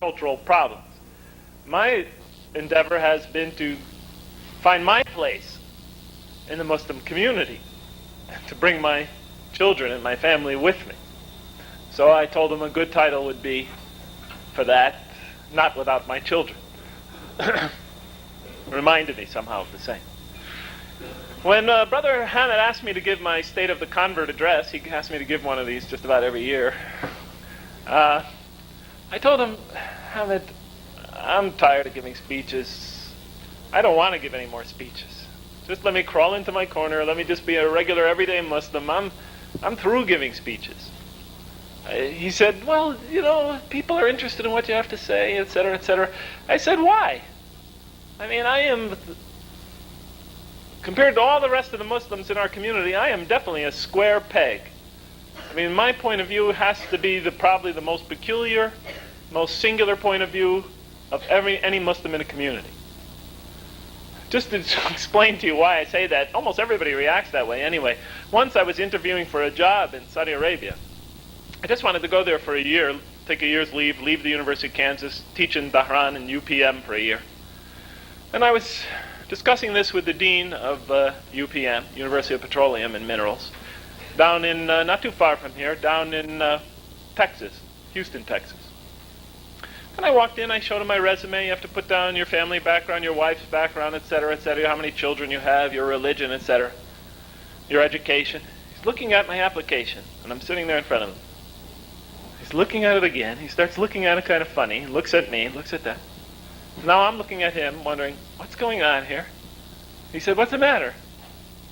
cultural problems. My endeavor has been to find my place in the Muslim community, to bring my children and my family with me. So I told them a good title would be for that, Not Without My Children. Reminded me somehow of the same. When Brother Hammett asked me to give my State of the Convert address, he asked me to give one of these just about every year, I told him, Hammett, I'm tired of giving speeches. I don't want to give any more speeches. Just let me crawl into my corner. Let me just be a regular, everyday Muslim. I'm through giving speeches. He said, well, you know, people are interested in what you have to say, etc., etc. I said, why? I mean, I am, compared to all the rest of the Muslims in our community, I am definitely a square peg. I mean, my point of view has to be probably the most peculiar, most singular point of view of any Muslim in a community. Just to explain to you why I say that, almost everybody reacts that way anyway. Once I was interviewing for a job in Saudi Arabia. I just wanted to go there for a year, take a year's leave the University of Kansas, teach in Dhahran and UPM for a year. And I was discussing this with the dean of UPM, University of Petroleum and Minerals, down in, not too far from here, down in Texas, Houston, Texas. And I walked in, I showed him my resume. You have to put down your family background, your wife's background, etc., how many children you have, your religion, etc., your education. He's looking at my application, and I'm sitting there in front of him. He's looking at it again. He starts looking at it kind of funny. He looks at me, looks at that. Now I'm looking at him, wondering, what's going on here? He said, what's the matter?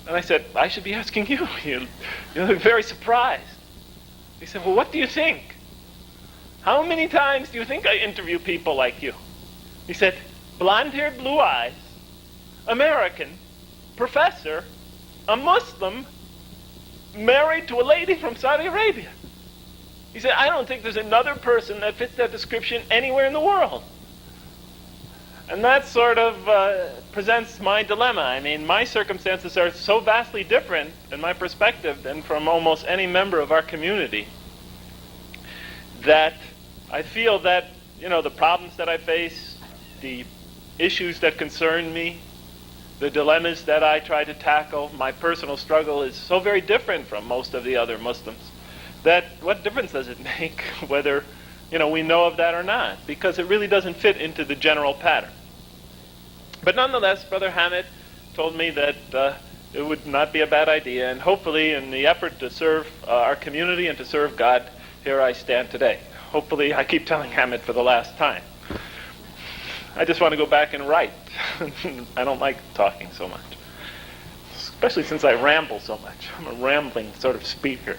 And I said, I should be asking you. You look very surprised. He said, well, what do you think? How many times do you think I interview people like you? He said, blonde-haired, blue eyes, American, professor, a Muslim, married to a lady from Saudi Arabia. He said, I don't think there's another person that fits that description anywhere in the world. And that sort of presents my dilemma. I mean, my circumstances are so vastly different in my perspective than from almost any member of our community that I feel that, you know, the problems that I face, the issues that concern me, the dilemmas that I try to tackle, my personal struggle is so very different from most of the other Muslims that what difference does it make whether, you know, we know of that or not? Because it really doesn't fit into the general pattern. But nonetheless, Brother Hammett told me that it would not be a bad idea, and hopefully in the effort to serve our community and to serve God, here I stand today. Hopefully, I keep telling Hammett for the last time. I just want to go back and write. I don't like talking so much, especially since I ramble so much. I'm a rambling sort of speaker.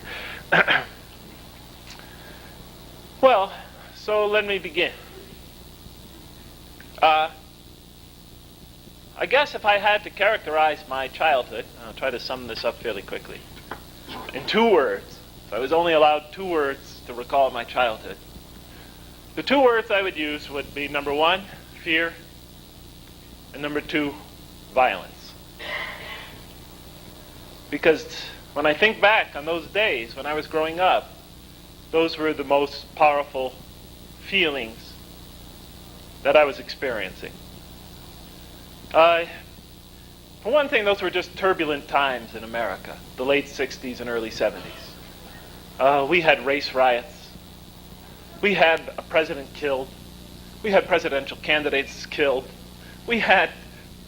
Well, so let me begin. I guess if I had to characterize my childhood, I'll try to sum this up fairly quickly, in 2 words. If I was only allowed 2 words to recall my childhood, the 2 words I would use would be, number 1, fear, and number 2, violence. Because when I think back on those days when I was growing up, those were the most powerful feelings that I was experiencing. For one thing, those were just turbulent times in America, the late 60s and early 70s. We had race riots. We had a president killed. We had presidential candidates killed. We had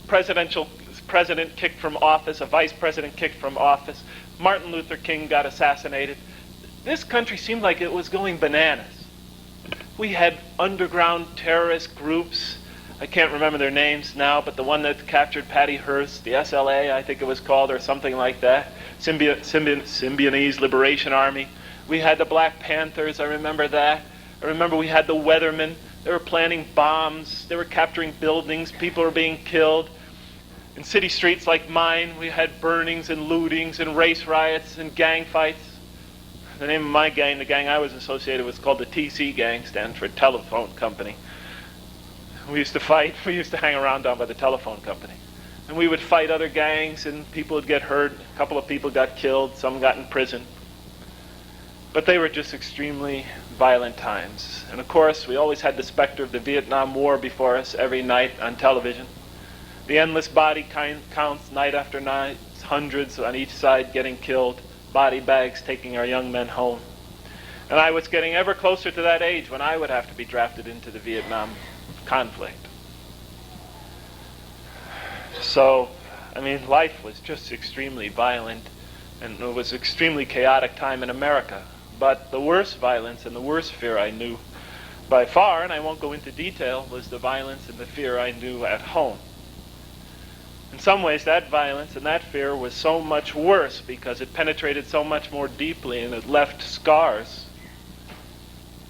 president kicked from office, a vice president kicked from office. Martin Luther King got assassinated. This country seemed like it was going bananas. We had underground terrorist groups. I can't remember their names now, but the one that captured Patty Hearst, the SLA, I think it was called, or something like that, Symbionese Liberation Army. We had the Black Panthers, I remember that. I remember we had the Weathermen. They were planting bombs. They were capturing buildings. People were being killed. In city streets like mine, we had burnings and lootings and race riots and gang fights. The name of my gang, the gang I was associated with, was called the TC Gang, stands for Telephone Company. We used to fight. We used to hang around down by the telephone company. And we would fight other gangs, and people would get hurt. A couple of people got killed. Some got in prison. But they were just extremely violent times. And of course, we always had the specter of the Vietnam War before us every night on television. The endless body counts night after night, hundreds on each side getting killed, body bags taking our young men home. And I was getting ever closer to that age when I would have to be drafted into the Vietnam conflict. So, life was just extremely violent, and it was an extremely chaotic time in America. But the worst violence and the worst fear I knew by far, and I won't go into detail, was the violence and the fear I knew at home. In some ways, that violence and that fear was so much worse because it penetrated so much more deeply and it left scars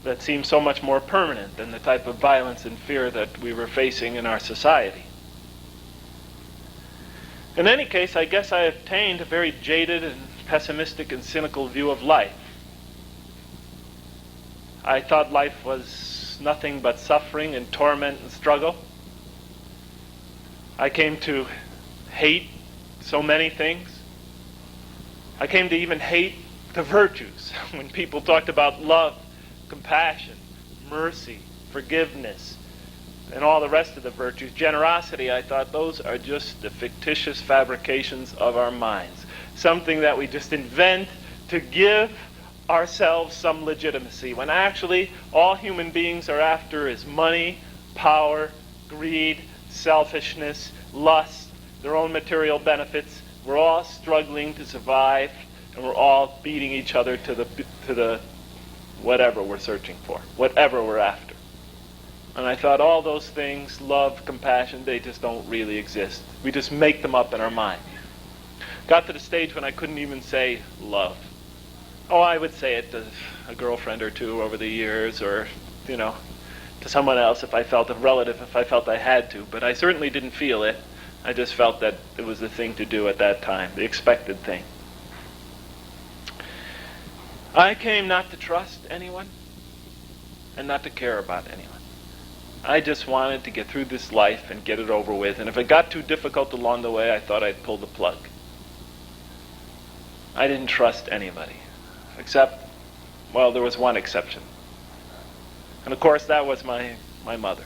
that seemed so much more permanent than the type of violence and fear that we were facing in our society. In any case, I guess I obtained a very jaded and pessimistic and cynical view of life. I thought life was nothing but suffering and torment and struggle. I came to hate so many things. I came to even hate the virtues. When people talked about love, compassion, mercy, forgiveness, and all the rest of the virtues, generosity, I thought those are just the fictitious fabrications of our minds. Something that we just invent to give ourselves some legitimacy, when actually all human beings are after is money, power, greed, selfishness, lust, their own material benefits. We're all struggling to survive, and we're all beating each other to the whatever we're searching for, whatever we're after. And I thought all those things, love, compassion, they just don't really exist. We just make them up in our mind. Got to the stage when I couldn't even say love. Oh, I would say it to a girlfriend or two over the years, or, to someone else if I felt a relative, if I felt I had to. But I certainly didn't feel it. I just felt that it was the thing to do at that time, the expected thing. I came not to trust anyone and not to care about anyone. I just wanted to get through this life and get it over with. And if it got too difficult along the way, I thought I'd pull the plug. I didn't trust anybody. Except, well, there was one exception. And of course, that was my mother.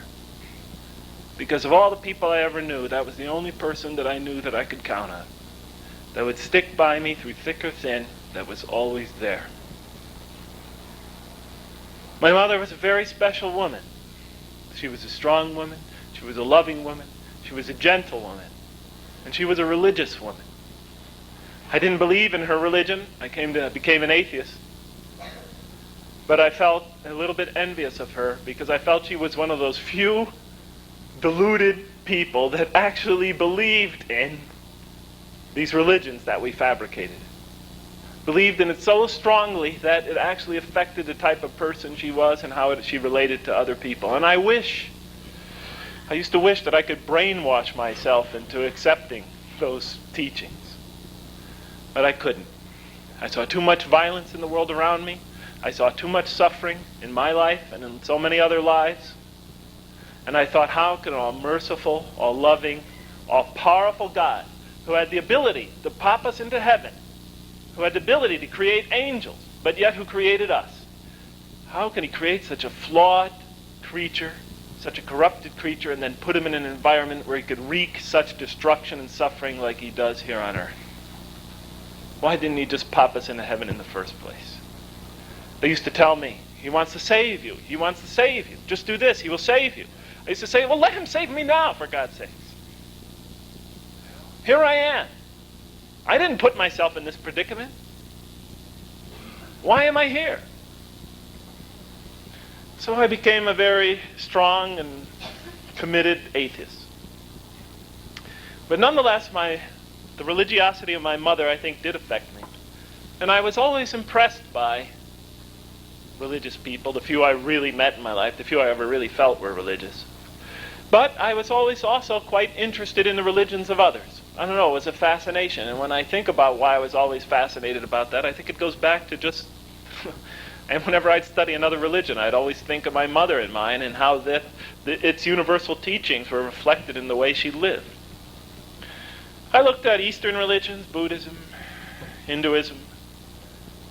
Because of all the people I ever knew, that was the only person that I knew that I could count on. That would stick by me through thick or thin, that was always there. My mother was a very special woman. She was a strong woman, she was a loving woman, she was a gentle woman, and she was a religious woman. I didn't believe in her religion. I became an atheist. But I felt a little bit envious of her because I felt she was one of those few deluded people that actually believed in these religions that we fabricated. Believed in it so strongly that it actually affected the type of person she was and how she related to other people. And I used to wish that I could brainwash myself into accepting those teachings. But I couldn't. I saw too much violence in the world around me. I saw too much suffering in my life and in so many other lives. And I thought, how can an all-merciful, all-loving, all-powerful God, who had the ability to pop us into heaven, who had the ability to create angels, but yet who created us, how can he create such a flawed creature, such a corrupted creature, and then put him in an environment where he could wreak such destruction and suffering like he does here on earth? Why didn't he just pop us into heaven in the first place? They used to tell me, he wants to save you. He wants to save you. Just do this, he will save you. I used to say, well, let him save me now, for God's sakes. Here I am. I didn't put myself in this predicament. Why am I here? So I became a very strong and committed atheist. But nonetheless, the religiosity of my mother, I think, did affect me. And I was always impressed by religious people, the few I really met in my life, the few I ever really felt were religious. But I was always also quite interested in the religions of others. I don't know, it was a fascination. And when I think about why I was always fascinated about that, I think it goes back to just... and whenever I'd study another religion, I'd always think of my mother in mind and how its universal teachings were reflected in the way she lived. I looked at Eastern religions, Buddhism, Hinduism,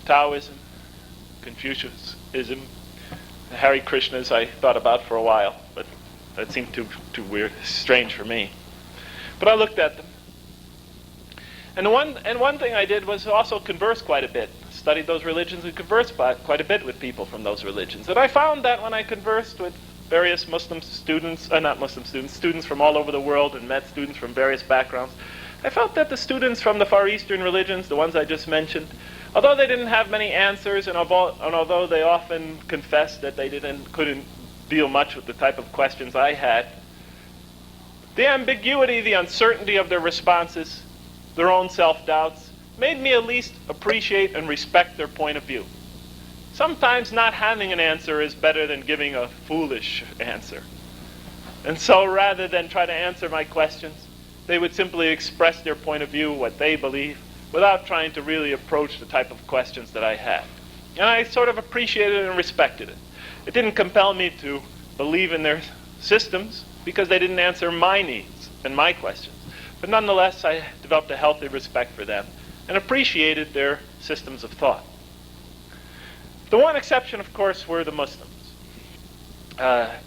Taoism, Confucianism, The Hare Krishnas I thought about for a while, but that seemed too weird, strange for me. But I looked at them. And one thing I did was also converse quite a bit. Studied those religions and conversed quite a bit with people from those religions. And I found that when I conversed with various Muslim students, not Muslim students, students from all over the world, and met students from various backgrounds, I felt that the students from the Far Eastern religions, the ones I just mentioned, although they didn't have many answers, and although they often confessed that they couldn't deal much with the type of questions I had, the ambiguity, the uncertainty of their responses, their own self-doubts, made me at least appreciate and respect their point of view. Sometimes not having an answer is better than giving a foolish answer. And so rather than try to answer my questions, they would simply express their point of view, what they believe, without trying to really approach the type of questions that I had. And I sort of appreciated and respected it. It didn't compel me to believe in their systems because they didn't answer my needs and my questions. But nonetheless, I developed a healthy respect for them and appreciated their systems of thought. The one exception, of course, were the Muslims.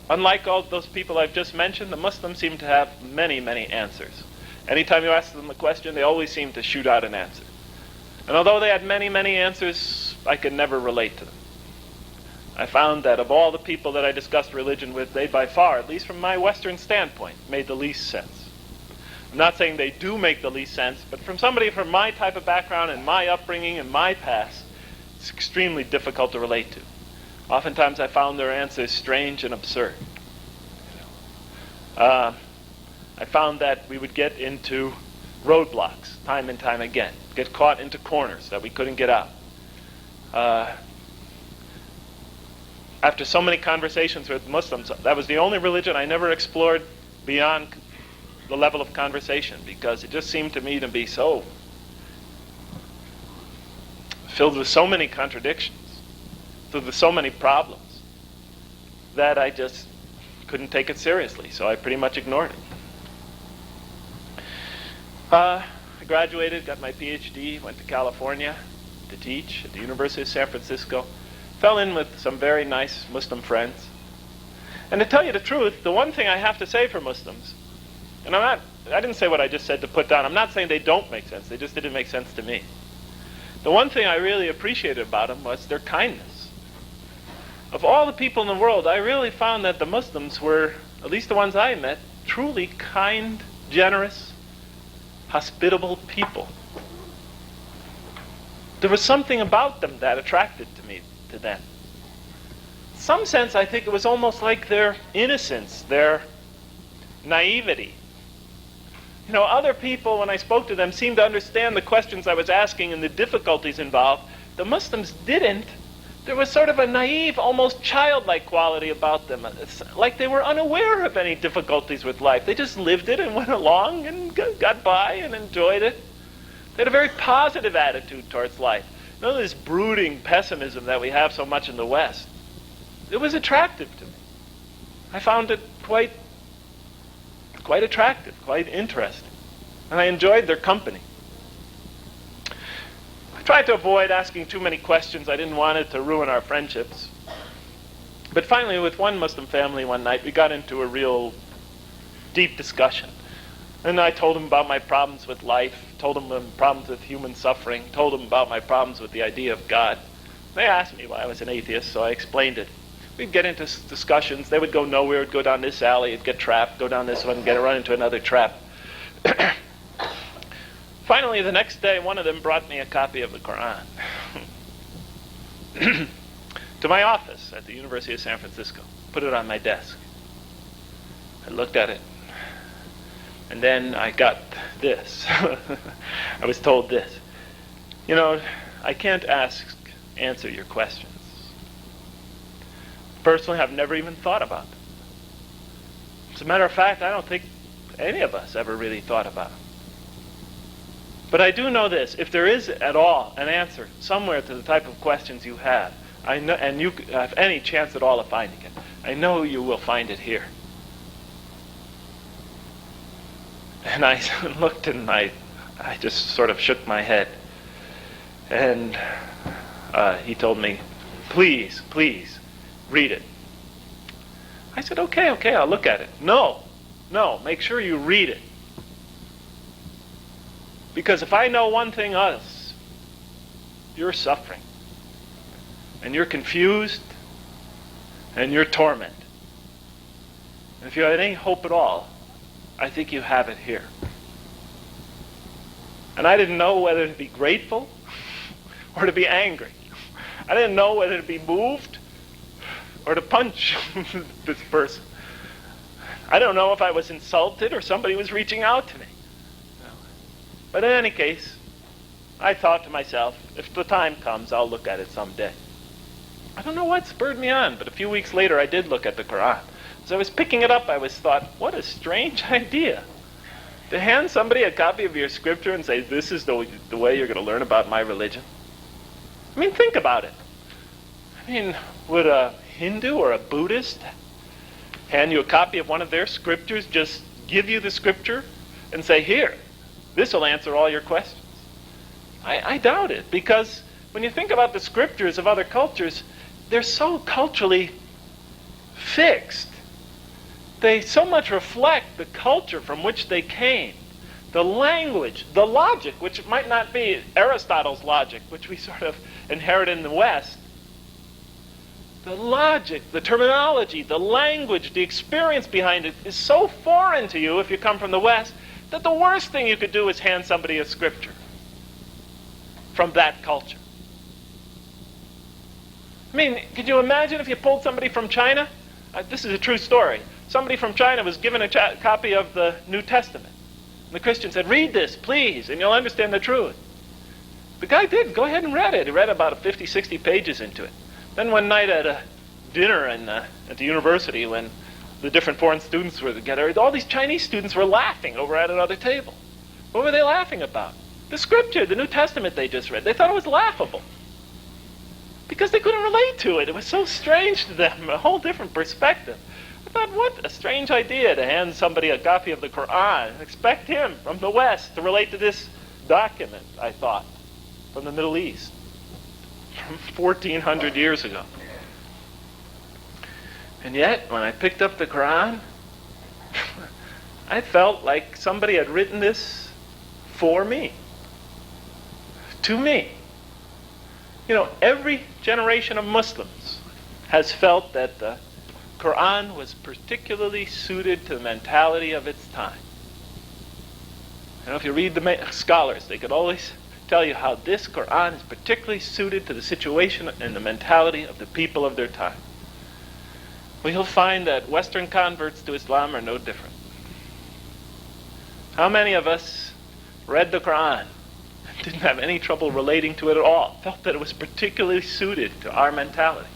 Unlike all those people I've just mentioned, the Muslims seem to have many, many answers. Anytime you ask them a question, they always seem to shoot out an answer. And although they had many, many answers, I could never relate to them. I found that of all the people that I discussed religion with, they by far, at least from my Western standpoint, made the least sense. I'm not saying they do make the least sense, but from somebody from my type of background and my upbringing and my past, it's extremely difficult to relate to. Oftentimes I found their answers strange and absurd. I found that we would get into roadblocks time and time again, get caught into corners that we couldn't get out. After so many conversations with Muslims, that was the only religion I never explored beyond the level of conversation, because it just seemed to me to be so filled with so many contradictions, filled with so many problems, that I just couldn't take it seriously, so I pretty much ignored it. I graduated, got my PhD, went to California to teach at the University of San Francisco, fell in with some very nice Muslim friends. And to tell you the truth, the one thing I have to say for Muslims, and I didn't say what I just said to put down, I'm not saying they don't make sense, they just didn't make sense to me. The one thing I really appreciated about them was their kindness. Of all the people in the world, I really found that the Muslims were, at least the ones I met, truly kind, generous, hospitable people. There was something about them that attracted to them. In some sense, I think it was almost like their innocence, their naivety. You know, other people, when I spoke to them, seemed to understand the questions I was asking and the difficulties involved. The Muslims didn't. There was sort of a naive, almost childlike quality about them. It's like they were unaware of any difficulties with life. They just lived it and went along and got by and enjoyed it. They had a very positive attitude towards life. None of this brooding pessimism that we have so much in the West. It was attractive to me. I found it quite attractive, quite interesting. And I enjoyed their company. I tried to avoid asking too many questions. I didn't want it to ruin our friendships. But finally, with one Muslim family one night, we got into a real deep discussion. And I told them about my problems with life, told them about problems with human suffering, told them about my problems with the idea of God. They asked me why I was an atheist, so I explained it. We'd get into discussions. They would go nowhere, would go down this alley, it'd get trapped, go down this one, run into another trap. Finally, the next day, one of them brought me a copy of the Quran to my office at the University of San Francisco. Put it on my desk. I looked at it. And then I got this. I was told this. You know, I can't answer your questions. Personally, I've never even thought about them. As a matter of fact, I don't think any of us ever really thought about them. But I do know this. If there is at all an answer somewhere to the type of questions you have, I know, and you have any chance at all of finding it, I know you will find it here. And I looked and I just sort of shook my head. And he told me, please, read it. I said, okay, I'll look at it. No, make sure you read it. Because if I know one thing else, you're suffering. And you're confused. And you're tormented. And if you have any hope at all, I think you have it here. And I didn't know whether to be grateful or to be angry. I didn't know whether to be moved or to punch this person. I don't know if I was insulted or somebody was reaching out to me. But in any case, I thought to myself, if the time comes, I'll look at it someday. I don't know what spurred me on, but a few weeks later I did look at the Quran. As I was picking it up, I thought, what a strange idea. To hand somebody a copy of your scripture and say, this is the way you're going to learn about my religion. I mean, think about it. I mean, would a Hindu or a Buddhist hand you a copy of one of their scriptures, just give you the scripture and say, here, this will answer all your questions? I doubt it, because when you think about the scriptures of other cultures, they're so culturally fixed. They so much reflect the culture from which they came, the language, the logic, which might not be Aristotle's logic, which we sort of inherit in the West. The logic, the terminology, the language, the experience behind it is so foreign to you if you come from the West that the worst thing you could do is hand somebody a scripture from that culture. I mean, could you imagine if you pulled somebody from China? This is a true story. Somebody from China was given a copy of the New Testament. And the Christian said, read this, please, and you'll understand the truth. The guy did. Go ahead and read it. He read about 50, 60 pages into it. Then one night at a dinner at the university, when the different foreign students were together, all these Chinese students were laughing over at another table. What were they laughing about? The scripture, the New Testament they just read. They thought it was laughable. Because they couldn't relate to it. It was so strange to them, a whole different perspective. I thought, what a strange idea to hand somebody a copy of the Quran and expect him from the West to relate to this document, I thought, from the Middle East, from 1,400 years ago. And yet, when I picked up the Quran, I felt like somebody had written this for me, to me. You know, every generation of Muslims has felt that the Quran was particularly suited to the mentality of its time. You know, if you read the scholars, they could always tell you how this Quran is particularly suited to the situation and the mentality of the people of their time. Well, you'll find that Western converts to Islam are no different. How many of us read the Quran and didn't have any trouble relating to it at all, felt that it was particularly suited to our mentality?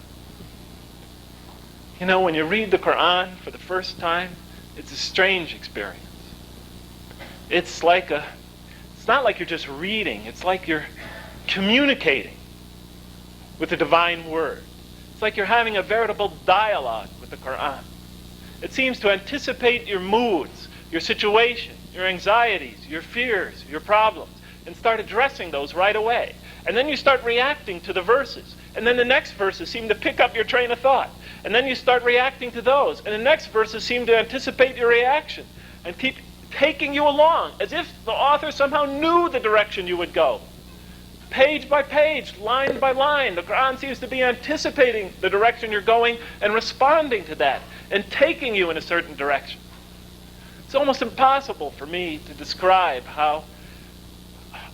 You know, when you read the Quran for the first time, it's a strange experience. It's not like you're just reading, it's like you're communicating with the divine word. It's like you're having a veritable dialogue with the Quran. It seems to anticipate your moods, your situation, your anxieties, your fears, your problems, and start addressing those right away. And then you start reacting to the verses. And then the next verses seem to pick up your train of thought. And then you start reacting to those. And the next verses seem to anticipate your reaction and keep taking you along as if the author somehow knew the direction you would go. Page by page, line by line, the Quran seems to be anticipating the direction you're going and responding to that and taking you in a certain direction. It's almost impossible for me to describe how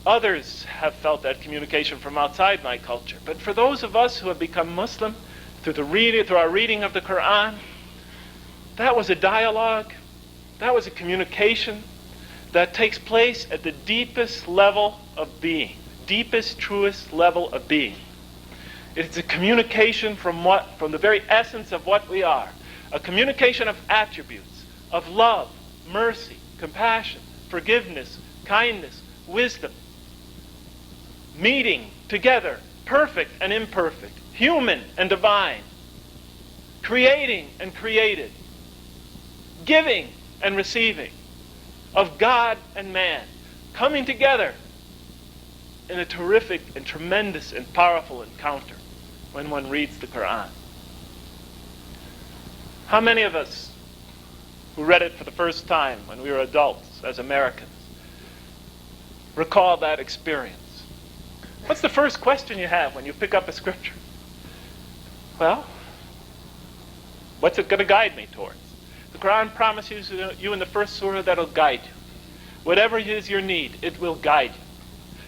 others have felt that communication from outside my culture. But for those of us who have become Muslim, through our reading of the Quran, that was a dialogue, that was a communication that takes place at the deepest level of being, deepest, truest level of being. It's a communication from the very essence of what we are, a communication of attributes, of love, mercy, compassion, forgiveness, kindness, wisdom, meeting together, perfect and imperfect, human and divine, creating and created, giving and receiving, of God and man, coming together in a terrific and tremendous and powerful encounter when one reads the Quran. How many of us who read it for the first time when we were adults, as Americans, recall that experience? What's the first question you have when you pick up a scripture? Well, what's it going to guide me towards? The Quran promises you in the first surah that it'll guide you. Whatever is your need, it will guide you.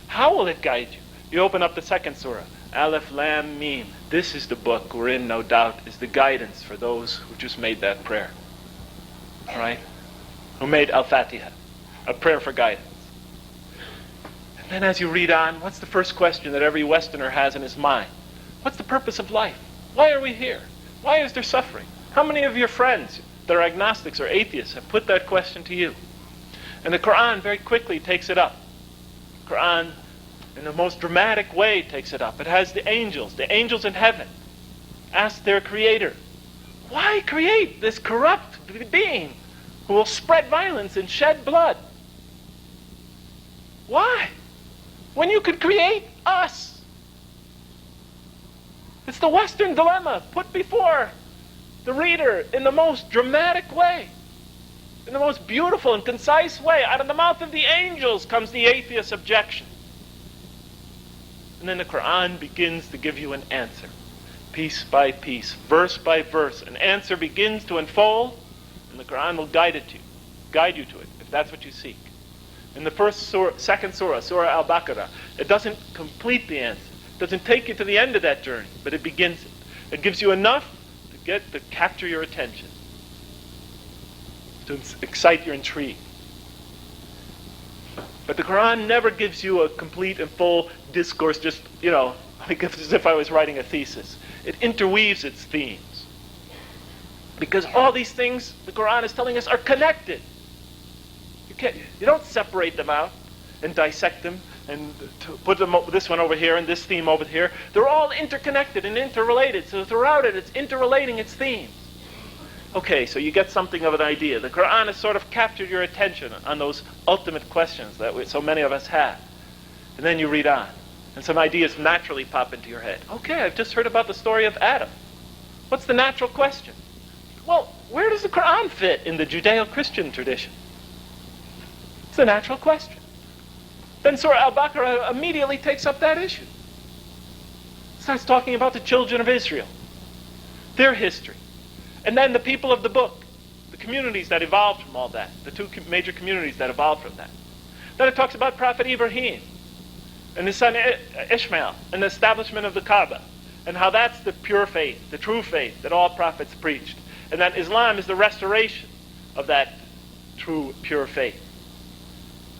How will it guide you? You open up the second surah, Alif Lam Mim. This is the book wherein, no doubt, is the guidance for those who just made that prayer. All right? Who made Al-Fatiha, a prayer for guidance. And then as you read on, what's the first question that every Westerner has in his mind? What's the purpose of life? Why are we here? Why is there suffering? How many of your friends that are agnostics or atheists have put that question to you? And the Quran very quickly takes it up. Quran, in the most dramatic way, takes it up. It has the angels in heaven, ask their creator, why create this corrupt being who will spread violence and shed blood? Why? When you could create us. It's the Western dilemma put before the reader in the most dramatic way. In the most beautiful and concise way. Out of the mouth of the angels comes the atheist objection. And then the Quran begins to give you an answer. Piece by piece, verse by verse. An answer begins to unfold, and the Quran will guide you to it, if that's what you seek. In the second surah, Surah Al-Baqarah, it doesn't complete the answer. It doesn't take you to the end of that journey, but it begins it. It gives you enough to capture your attention, to excite your intrigue. But the Quran never gives you a complete and full discourse, just, like as if I was writing a thesis. It interweaves its themes. Because all these things, the Quran is telling us, are connected. You don't separate them out and dissect them and put this one over here and this theme over here. They're all interconnected and interrelated. So throughout it, it's interrelating its themes. Okay, so you get something of an idea. The Quran has sort of captured your attention on those ultimate questions that so many of us have. And then you read on, and some ideas naturally pop into your head. Okay, I've just heard about the story of Adam. What's the natural question? Well, where does the Quran fit in the Judeo-Christian tradition? It's the natural question. Then Surah Al-Baqarah immediately takes up that issue. Starts talking about the children of Israel, their history. And then the people of the book, the communities that evolved from all that, the two major communities that evolved from that. Then it talks about Prophet Ibrahim and his son Ishmael and the establishment of the Kaaba, and how that's the pure faith, the true faith that all prophets preached, and that Islam is the restoration of that true, pure faith.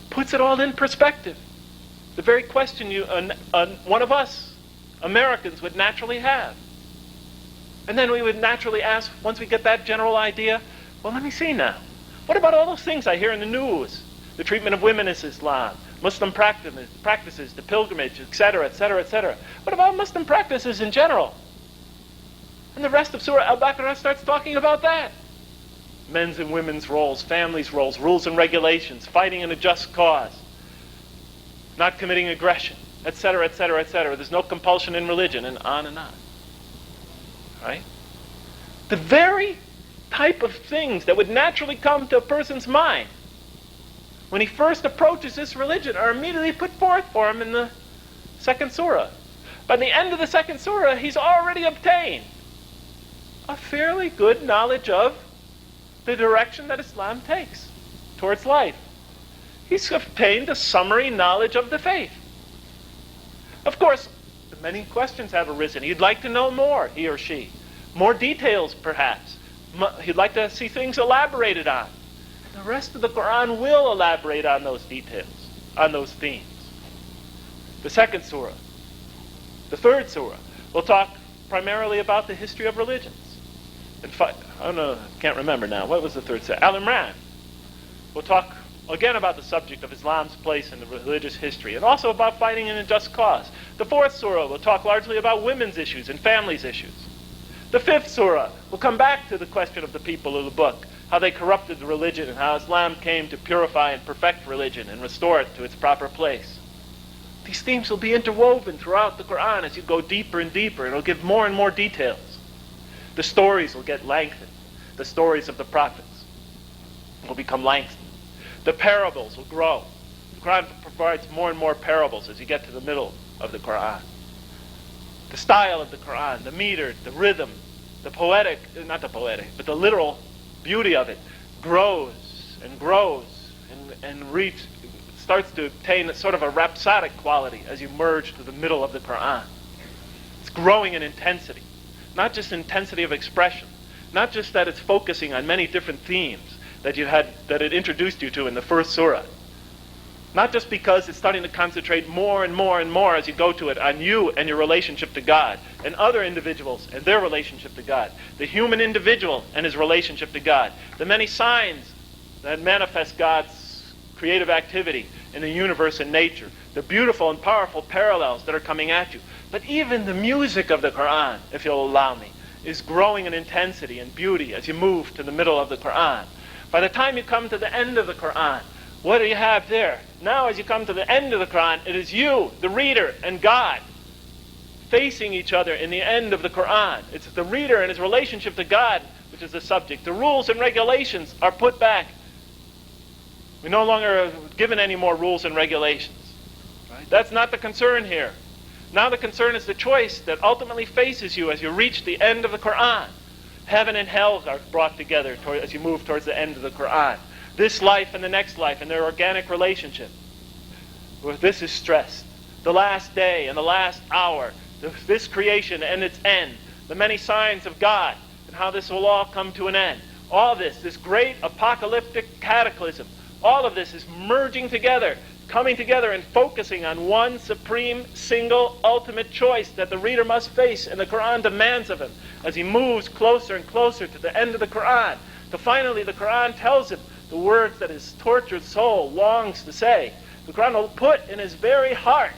Puts it all in perspective. The very question one of us, Americans, would naturally have. And then we would naturally ask, once we get that general idea, well, let me see now. What about all those things I hear in the news? The treatment of women is Islam, Muslim practices, the pilgrimage, etc., etc., etc. What about Muslim practices in general? And the rest of Surah Al-Baqarah starts talking about that. Men's and women's roles, families' roles, rules and regulations, fighting in a just cause, not committing aggression, etc., etc., etc. There's no compulsion in religion, and on and on. Right? The very type of things that would naturally come to a person's mind when he first approaches this religion are immediately put forth for him in the second surah. By the end of the second surah, he's already obtained a fairly good knowledge of the direction that Islam takes towards life. He's obtained a summary knowledge of the faith. Of course, many questions have arisen. He'd like to know more, he or she. More details, perhaps. He'd like to see things elaborated on. The rest of the Quran will elaborate on those details, on those themes. The second surah, the third surah, will talk primarily about the history of religions. In fact, I don't know, I can't remember now. What was the third surah? Al-Imran. We'll talk again about the subject of Islam's place in the religious history, and also about fighting in a just cause. The fourth surah will talk largely about women's issues and families' issues. The fifth surah will come back to the question of the people of the book, how they corrupted the religion and how Islam came to purify and perfect religion and restore it to its proper place. These themes will be interwoven throughout the Quran as you go deeper and deeper. It'll give more and more details. The stories will get lengthened. The stories of the prophets will become Langston. The parables will grow. The Quran provides more and more parables as you get to the middle of the Quran. The style of the Quran, the meter, the rhythm, the poetic, not the poetic, but the literal beauty of it grows and grows and starts to obtain a sort of a rhapsodic quality as you merge to the middle of the Quran. It's growing in intensity, not just intensity of expression, not just that it's focusing on many different themes that it introduced you to in the first surah. Not just because it's starting to concentrate more and more and more as you go to it on you and your relationship to God, and other individuals and their relationship to God, the human individual and his relationship to God, the many signs that manifest God's creative activity in the universe and nature, the beautiful and powerful parallels that are coming at you. But even the music of the Quran, if you'll allow me, is growing in intensity and beauty as you move to the middle of the Quran. By the time you come to the end of the Quran, what do you have there? Now as you come to the end of the Quran, it is you, the reader, and God facing each other in the end of the Quran. It's the reader and his relationship to God which is the subject. The rules and regulations are put back. We no longer are given any more rules and regulations. Right? That's not the concern here. Now the concern is the choice that ultimately faces you as you reach the end of the Quran. Heaven and hell are brought together as you move towards the end of the Quran. This life and the next life and their organic relationship. This is stressed. The last day and the last hour. This creation and its end. The many signs of God and how this will all come to an end. All this great apocalyptic cataclysm. All of this is merging together, coming together and focusing on one supreme, single, ultimate choice that the reader must face and the Quran demands of him as he moves closer and closer to the end of the Quran. So finally the Quran tells him the words that his tortured soul longs to say. The Quran will put in his very heart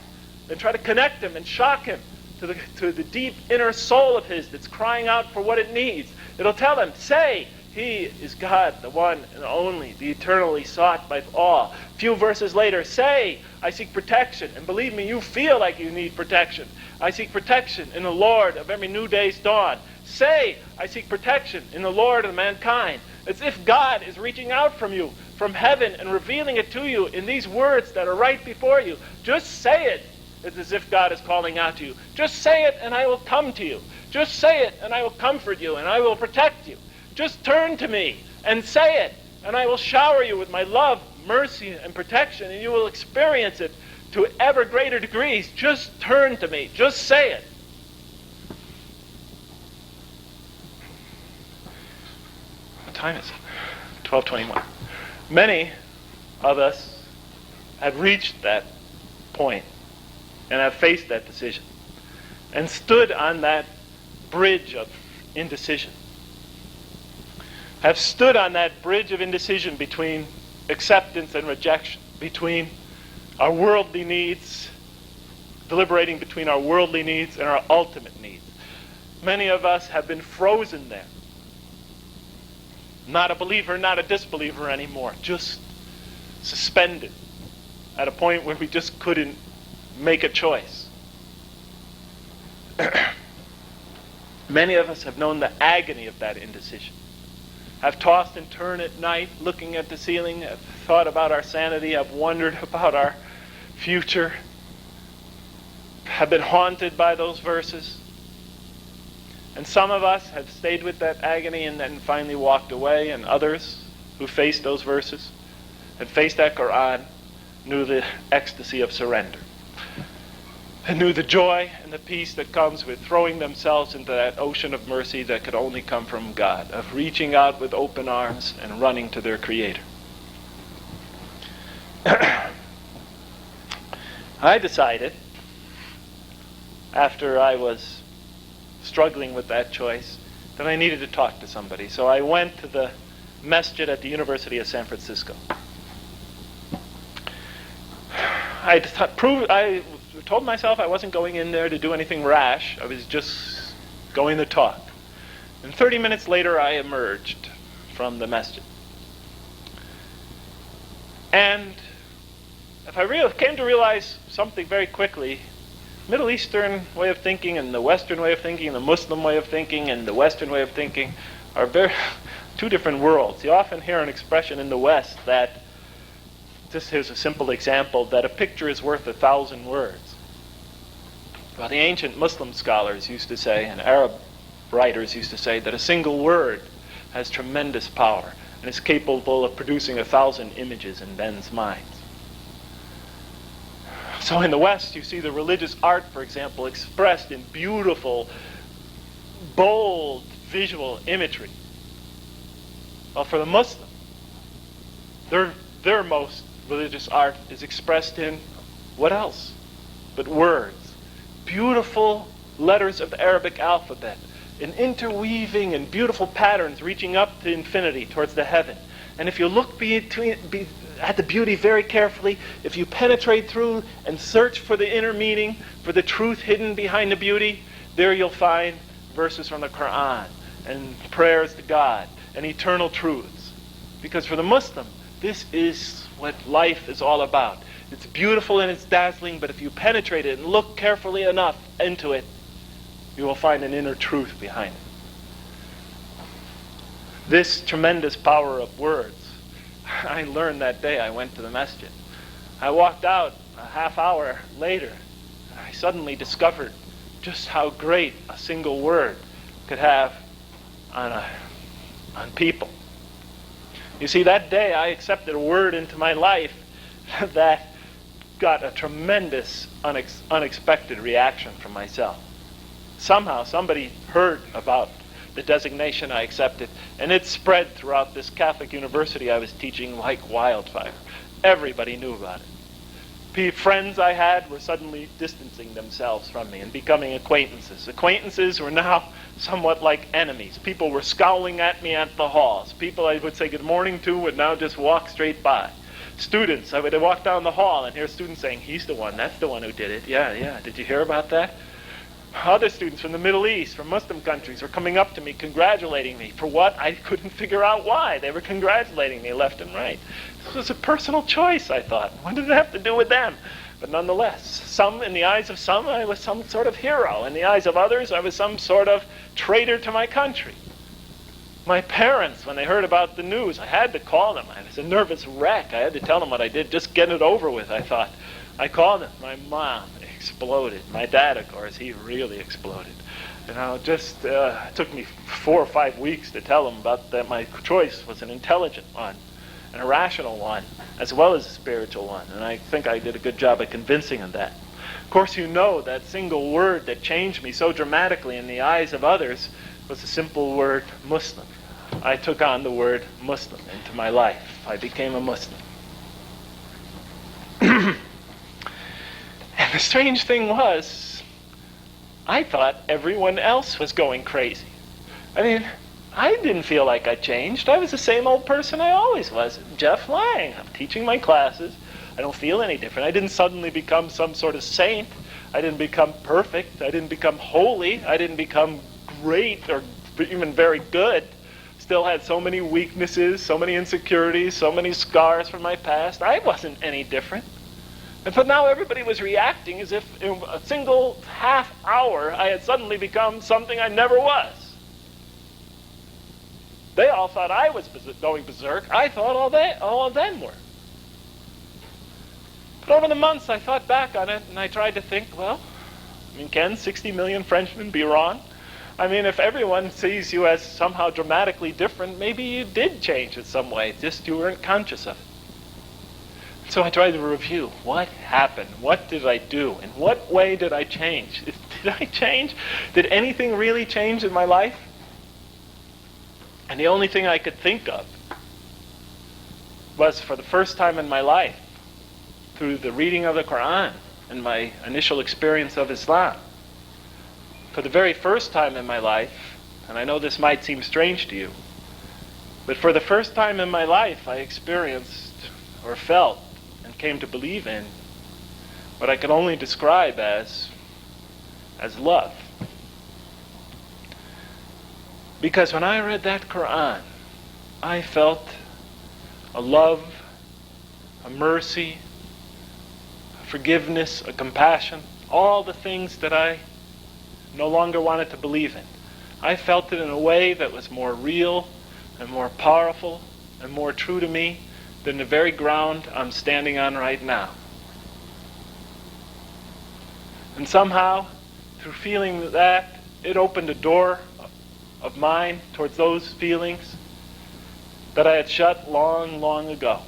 and try to connect him and shock him to the deep inner soul of his that's crying out for what it needs. It'll tell him, say, He is God, the one and only, the eternally sought by all. A few verses later, say, I seek protection. And believe me, you feel like you need protection. I seek protection in the Lord of every new day's dawn. Say, I seek protection in the Lord of mankind. As if God is reaching out from you, from heaven, and revealing it to you in these words that are right before you. Just say it. It's as if God is calling out to you. Just say it and I will come to you. Just say it and I will comfort you and I will protect you. Just turn to me and say it, and I will shower you with my love, mercy, and protection, and you will experience it to ever greater degrees. Just turn to me. Just say it. What time is it? 12:21. Many of us have reached that point and have faced that decision and stood on that bridge of indecision. Have stood on that bridge of indecision between acceptance and rejection, between our worldly needs, deliberating between our worldly needs and our ultimate needs. Many of us have been frozen there. Not a believer, not a disbeliever anymore, just suspended at a point where we just couldn't make a choice. Many of us have known the agony of that indecision. Have tossed and turned at night, looking at the ceiling, have thought about our sanity, have wondered about our future, have been haunted by those verses. And some of us have stayed with that agony and then finally walked away, and others who faced those verses and faced that Quran knew the ecstasy of surrender. And knew the joy and the peace that comes with throwing themselves into that ocean of mercy that could only come from God, of reaching out with open arms and running to their Creator. I decided, after I was struggling with that choice, that I needed to talk to somebody. So I went to the masjid at the University of San Francisco. I told myself I wasn't going in there to do anything rash. I was just going to talk. And 30 minutes later, I emerged from the masjid. And if I came to realize something very quickly, Middle Eastern way of thinking and the Western way of thinking and the Muslim way of thinking and the Western way of thinking are two different worlds. You often hear an expression in the West that, just here's a simple example, that a picture is worth 1,000 words. Well, the ancient Muslim scholars used to say, and Arab writers used to say, that a single word has tremendous power and is capable of producing 1,000 images in men's minds. So in the West, you see the religious art, for example, expressed in beautiful, bold visual imagery. Well, for the Muslim, their most religious art is expressed in what else but words? Beautiful letters of the Arabic alphabet, in interweaving and beautiful patterns reaching up to infinity towards the heaven. And if you look at the beauty very carefully, if you penetrate through and search for the inner meaning, for the truth hidden behind the beauty, there you'll find verses from the Quran and prayers to God and eternal truths. Because for the Muslim, this is what life is all about. It's beautiful and it's dazzling, but if you penetrate it and look carefully enough into it, you will find an inner truth behind it. This tremendous power of words, I learned that day I went to the masjid. I walked out a half hour later, and I suddenly discovered just how great a single word could have on people. You see, that day I accepted a word into my life that got a tremendous, unexpected reaction from myself. Somehow somebody heard about the designation I accepted, and it spread throughout this Catholic university I was teaching like wildfire. Everybody knew about it. Friends I had were suddenly distancing themselves from me and becoming acquaintances. Acquaintances were now somewhat like enemies. People were scowling at me at the halls. People I would say good morning to would now just walk straight by. Students, I would walk down the hall and hear students saying, "He's the one, that's the one who did it. Yeah, did you hear about that?" Other students from the Middle East, from Muslim countries, were coming up to me, congratulating me for what I couldn't figure out why. They were congratulating me left and right. This was a personal choice, I thought. What did it have to do with them? But nonetheless, in the eyes of some, I was some sort of hero. In the eyes of others, I was some sort of traitor to my country. My parents, when they heard about the news, I had to call them. I was a nervous wreck. I had to tell them what I did. Just get it over with, I thought. I called them. My mom exploded. My dad, of course, he really exploded. It took me 4 or 5 weeks to tell them about that my choice was an intelligent one, an irrational one, as well as a spiritual one. And I think I did a good job of convincing them that. Of course, you know that single word that changed me so dramatically in the eyes of others was the simple word Muslim. I took on the word Muslim into my life. I became a Muslim. And the strange thing was, I thought everyone else was going crazy. I mean, I didn't feel like I changed. I was the same old person I always was. Jeff Lang. I'm teaching my classes. I don't feel any different. I didn't suddenly become some sort of saint. I didn't become perfect. I didn't become holy. I didn't become great or even very good. Still had so many weaknesses, so many insecurities, so many scars from my past. I wasn't any different. But now everybody was reacting as if in a single half hour I had suddenly become something I never was. They all thought I was going berserk. I thought all of them were. But over the months I thought back on it and I tried to think, can 60 million Frenchmen be wrong? I mean, if everyone sees you as somehow dramatically different, maybe you did change in some way, just you weren't conscious of it. So I tried to review what happened, what did I do, in what way did I change? Did I change? Did anything really change in my life? And the only thing I could think of was, for the first time in my life, through the reading of the Quran and my initial experience of Islam, for the very first time in my life, and I know this might seem strange to you, but for the first time in my life I experienced or felt and came to believe in what I can only describe as love. Because when I read that Quran, I felt a love, a mercy, a forgiveness, a compassion, all the things that I no longer wanted to believe in. I felt it in a way that was more real, and more powerful and more true to me than the very ground I'm standing on right now. And somehow, through feeling that, it opened a door of mine towards those feelings that I had shut long, long ago.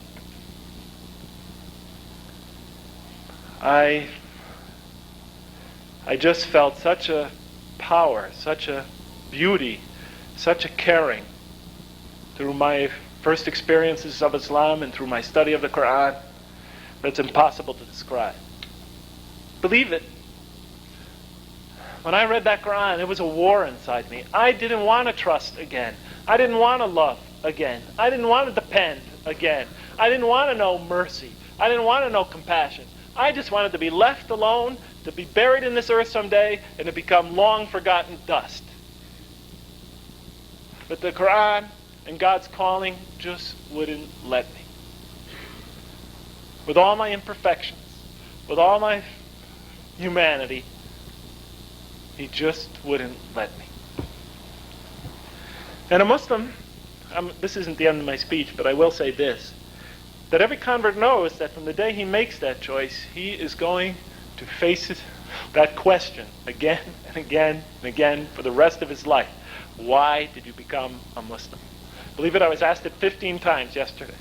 I just felt such a power, such a beauty, such a caring through my first experiences of Islam and through my study of the Quran that it's impossible to describe. Believe it. When I read that Quran, it was a war inside me. I didn't want to trust again. I didn't want to love again. I didn't want to depend again. I didn't want to know mercy. I didn't want to know compassion. I just wanted to be left alone, to be buried in this earth someday, and to become long forgotten dust. But the Quran and God's calling just wouldn't let me. With all my imperfections, with all my humanity, He just wouldn't let me. And a Muslim, this isn't the end of my speech, but I will say this, that every convert knows that from the day he makes that choice, he is going to face that question again and again and again for the rest of his life. Why did you become a Muslim? Believe it, I was asked it 15 times yesterday.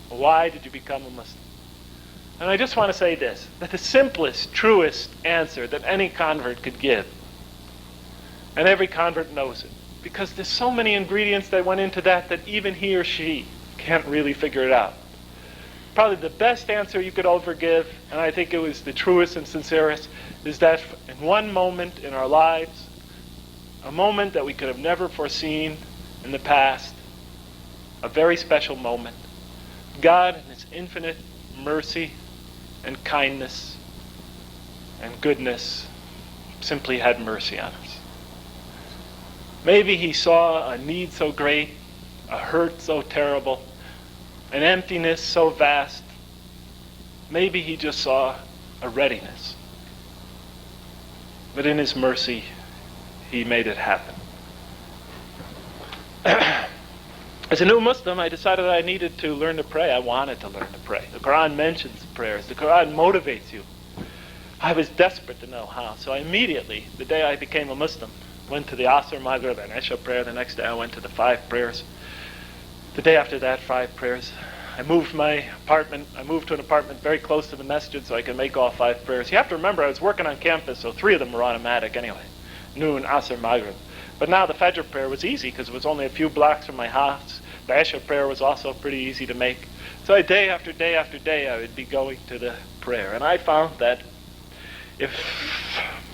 Why did you become a Muslim? And I just want to say this, that the simplest, truest answer that any convert could give, and every convert knows it, because there's so many ingredients that went into that even he or she can't really figure it out. Probably the best answer you could ever give, and I think it was the truest and sincerest, is that in one moment in our lives, a moment that we could have never foreseen in the past, a very special moment, God in His infinite mercy and kindness and goodness simply had mercy on us. Maybe He saw a need so great, a hurt so terrible, an emptiness so vast. Maybe He just saw a readiness. But in His mercy, He made it happen. As a new Muslim, I decided I needed to learn to pray. I wanted to learn to pray. The Quran mentions prayers. The Quran motivates you. I was desperate to know how. So I immediately, the day I became a Muslim, went to the Asr, Maghrib, and Isha prayer. The next day I went to the 5 prayers. The day after that, 5 prayers. I moved my apartment. I moved to an apartment very close to the masjid so I could make all 5 prayers. You have to remember, I was working on campus, so 3 of them were automatic anyway. Noon, Asr, Maghrib. But now the Fajr prayer was easy because it was only a few blocks from my house. The Isha prayer was also pretty easy to make. So day after day after day, I would be going to the prayer. And I found that if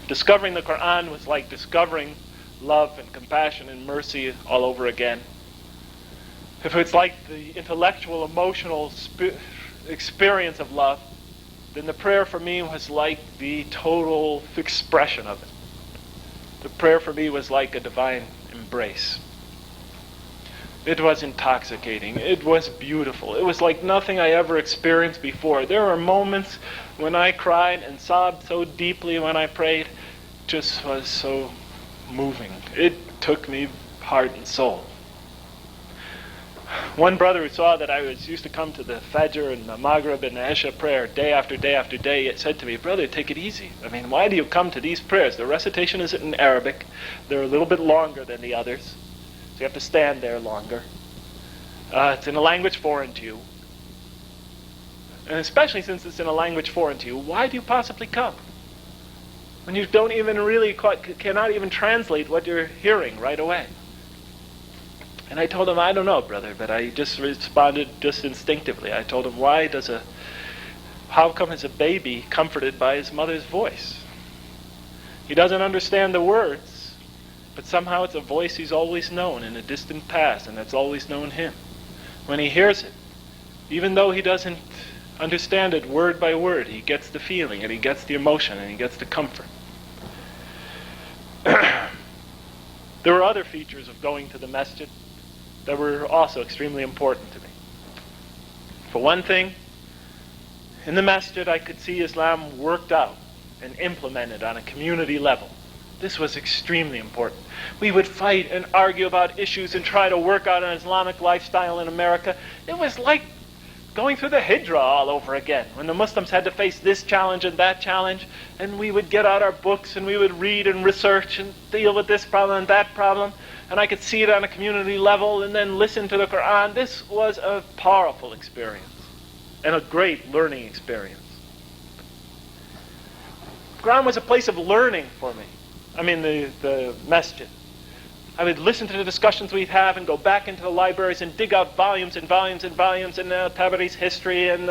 discovering the Quran was like discovering love and compassion and mercy all over again, if it's like the intellectual, emotional experience of love, then the prayer for me was like the total expression of it. The prayer for me was like a divine embrace. It was intoxicating. It was beautiful. It was like nothing I ever experienced before. There were moments when I cried and sobbed so deeply when I prayed. It just was so moving. It took me heart and soul. One brother who saw that I used to come to the Fajr and the Maghrib and the Isha prayer day after day after day, said to me, "Brother, take it easy. I mean, why do you come to these prayers? The recitation is in Arabic. They're a little bit longer than the others. So you have to stand there longer. It's in a language foreign to you. And especially since it's in a language foreign to you, why do you possibly come? When you don't even really, cannot even translate what you're hearing right away." And I told him, "I don't know, brother," but I just responded just instinctively. I told him, how come is a baby comforted by his mother's voice? He doesn't understand the words, but somehow it's a voice he's always known in a distant past, and that's always known him. When he hears it, even though he doesn't understand it word by word, he gets the feeling, and he gets the emotion, and he gets the comfort. There were other features of going to the masjid that were also extremely important to me. For one thing, in the masjid I could see Islam worked out and implemented on a community level. This was extremely important. We would fight and argue about issues and try to work out an Islamic lifestyle in America. It was like going through the Hijra all over again, when the Muslims had to face this challenge and that challenge, and we would get out our books and we would read and research and deal with this problem and that problem, and I could see it on a community level and then listen to the Quran. This was a powerful experience and a great learning experience. Quran was a place of learning for me. The masjid. I would listen to the discussions we'd have and go back into the libraries and dig out volumes and volumes and volumes in Tabari's history and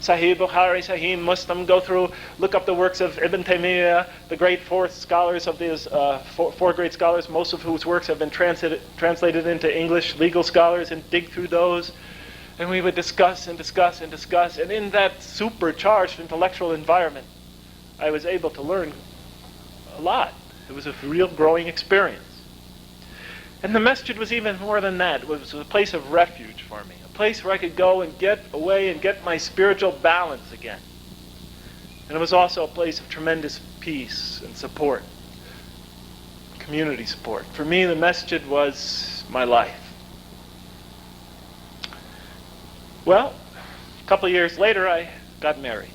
Sahih Bukhari, Sahih Muslim, go through, look up the works of Ibn Taymiyyah, the great four scholars of these, four great scholars, most of whose works have been translated into English, legal scholars, and dig through those. And we would discuss and discuss and discuss. And in that supercharged intellectual environment, I was able to learn a lot. It was a real growing experience. And the masjid was even more than that. It was a place of refuge for me, a place where I could go and get away and get my spiritual balance again. And it was also a place of tremendous peace and support, community support. For me, the masjid was my life. Well, a couple of years later, I got married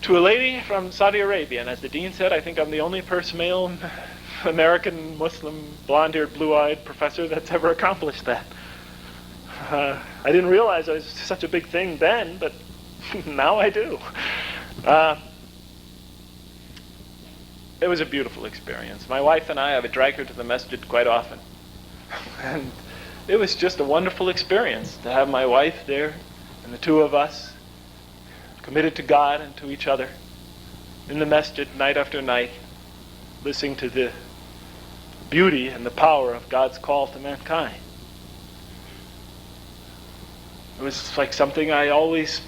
to a lady from Saudi Arabia. And as the dean said, I think I'm the only male American Muslim, blonde-haired, blue-eyed professor that's ever accomplished that. I didn't realize it was such a big thing then, but now I do. It was a beautiful experience. My wife and I would drag her to the masjid quite often. And it was just a wonderful experience to have my wife there and the two of us committed to God and to each other in the masjid night after night, listening to the beauty and the power of God's call to mankind. It was like something I always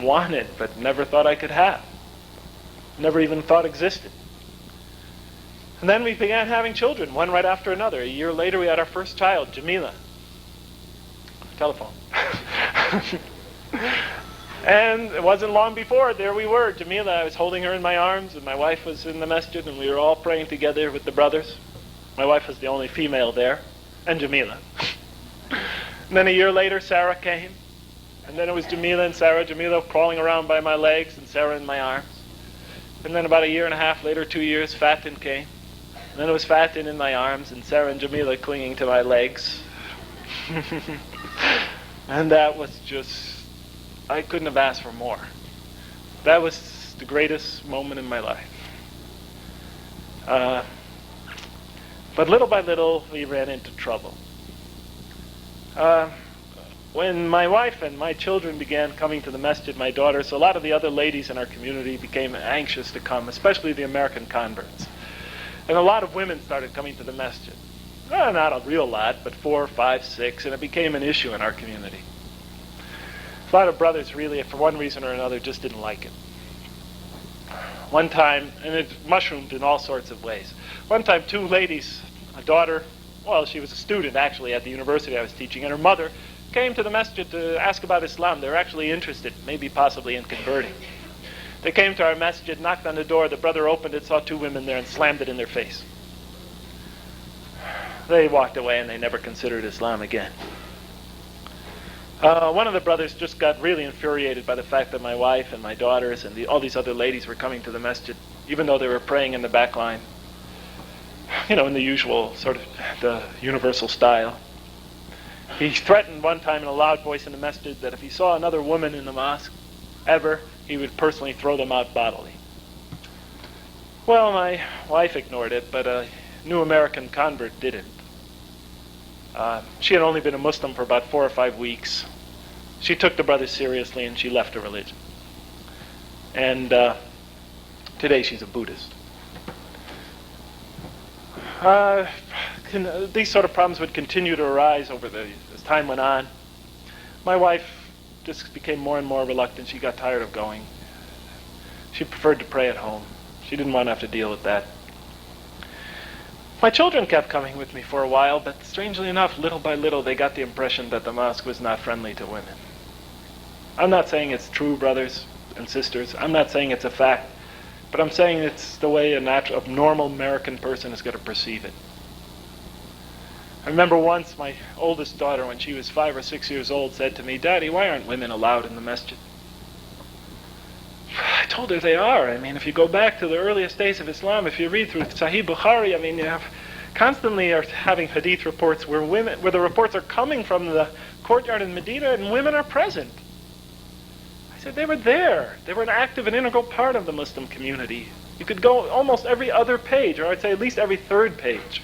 wanted but never thought I could have. Never even thought existed. And then we began having children, one right after another. A year later we had our first child, Jamila. Telephone. And it wasn't long before, there we were, Jamila. I was holding her in my arms, and my wife was in the masjid, and we were all praying together with the brothers. My wife was the only female there, and Jamila. And then a year later, Sarah came. And then it was Jamila and Sarah, Jamila crawling around by my legs, and Sarah in my arms. And then about a year and a half later, 2 years, Fatin came. And then it was Fatin in my arms, and Sarah and Jamila clinging to my legs. And that was just... I couldn't have asked for more. That was the greatest moment in my life. But little by little, we ran into trouble. When my wife and my children began coming to the masjid, my daughters, a lot of the other ladies in our community became anxious to come, especially the American converts. And a lot of women started coming to the masjid. Not a real lot, but 4, 5, 6, and it became an issue in our community. A lot of brothers really, for one reason or another, just didn't like it. One time, and it mushroomed in all sorts of ways. One time, 2 ladies, a daughter, well, she was a student actually at the university I was teaching, and her mother came to the masjid to ask about Islam. They were actually interested, maybe possibly in converting. They came to our masjid, knocked on the door, the brother opened it, saw 2 women there, and slammed it in their face. They walked away and they never considered Islam again. One of the brothers just got really infuriated by the fact that my wife and my daughters and all these other ladies were coming to the masjid, even though they were praying in the back line, in the usual sort of the universal style. He threatened one time in a loud voice in the masjid that if he saw another woman in the mosque, ever, he would personally throw them out bodily. Well, my wife ignored it, but a new American convert didn't. She had only been a Muslim for about 4 or 5 weeks. She took the brothers seriously and she left her religion. And today she's a Buddhist. These sort of problems would continue to arise as time went on. My wife just became more and more reluctant. She got tired of going. She preferred to pray at home. She didn't want to have to deal with that. My children kept coming with me for a while, but strangely enough, little by little, they got the impression that the mosque was not friendly to women. I'm not saying it's true, brothers and sisters. I'm not saying it's a fact. But I'm saying it's the way a normal American person is going to perceive it. I remember once my oldest daughter, when she was 5 or 6 years old, said to me, "Daddy, why aren't women allowed in the masjid?" I told her they are. I mean, if you go back to the earliest days of Islam, if you read through Sahih Bukhari, I mean, you have constantly are having hadith reports where the reports are coming from the courtyard in Medina and women are present. I said they were there. They were an active and integral part of the Muslim community. You could go almost every other page, or I'd say at least every third page.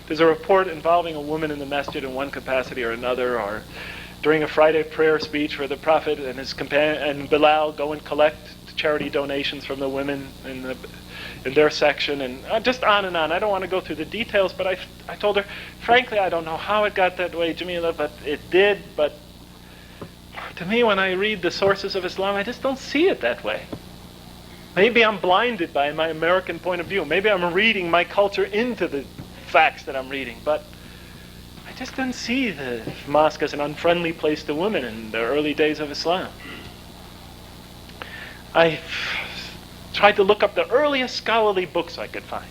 There's a report involving a woman in the masjid in one capacity or another, or during a Friday prayer speech where the Prophet and his companion and Bilal go and collect charity donations from the women in their section, and just on and on. I don't want to go through the details, but I told her, frankly, I don't know how it got that way, Jamila, but it did. But to me, when I read the sources of Islam, I just don't see it that way. Maybe I'm blinded by my American point of view. Maybe I'm reading my culture into the facts that I'm reading, but I just didn't see the mosque as an unfriendly place to women in the early days of Islam. I tried to look up the earliest scholarly books I could find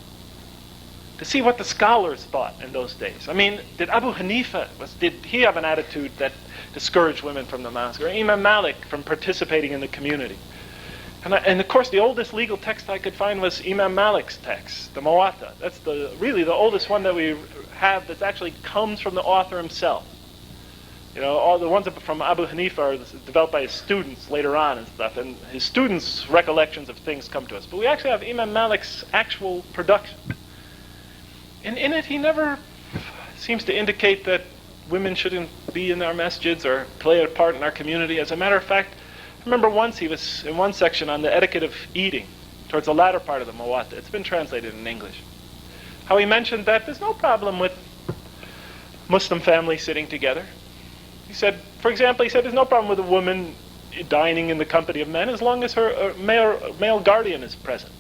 to see what the scholars thought in those days. I mean, did Abu Hanifa, did he have an attitude that discouraged women from the mosque, or Imam Malik from participating in the community? And of course, the oldest legal text I could find was Imam Malik's text, the Muwatta. That's really the oldest one that we have that actually comes from the author himself. You know, all the ones from Abu Hanifa are developed by his students later on and stuff, and his students' recollections of things come to us. But we actually have Imam Malik's actual production. And in it, he never seems to indicate that women shouldn't be in our masjids or play a part in our community. As a matter of fact, I remember once he was in one section on the etiquette of eating, towards the latter part of the Muwatta. It's been translated in English. How he mentioned that there's no problem with Muslim families sitting together. He said, for example, there's no problem with a woman dining in the company of men as long as her male guardian is present.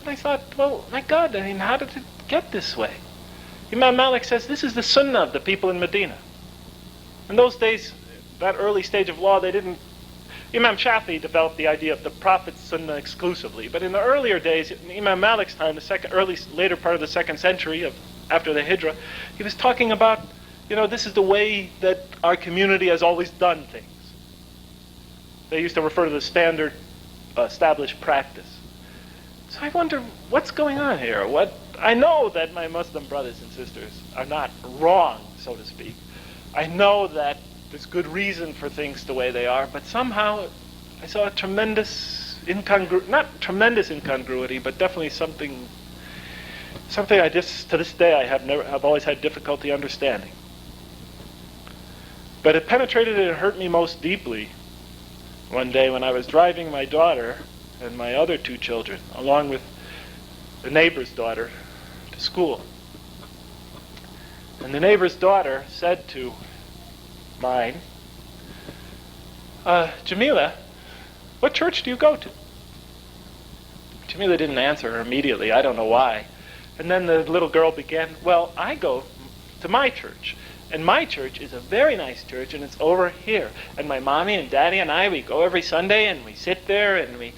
And I thought, well, my God, I mean, how did it get this way? Imam Malik says this is the sunnah of the people in Medina. In those days, that early stage of law, they didn't... Imam Shafi'i developed the idea of the Prophet's sunnah exclusively. But in the earlier days, in Imam Malik's time, later part of the 2nd century, after the Hijrah, he was talking about, this is the way that our community has always done things. They used to refer to the standard established practice. So I wonder, what's going on here? I know that my Muslim brothers and sisters are not wrong, so to speak. I know that there's good reason for things the way they are, but somehow I saw a tremendous not tremendous incongruity, but definitely something I just, to this day, I have always had difficulty understanding. But it penetrated and hurt me most deeply one day when I was driving my daughter and my other 2 children, along with the neighbor's daughter, to school. And the neighbor's daughter said to mine, Jamila, what church do you go to? Jamila didn't answer her immediately. I don't know why. And then the little girl began, well, I go to my church. And my church is a very nice church, and it's over here. And my mommy and daddy and I, we go every Sunday, and we sit there, and we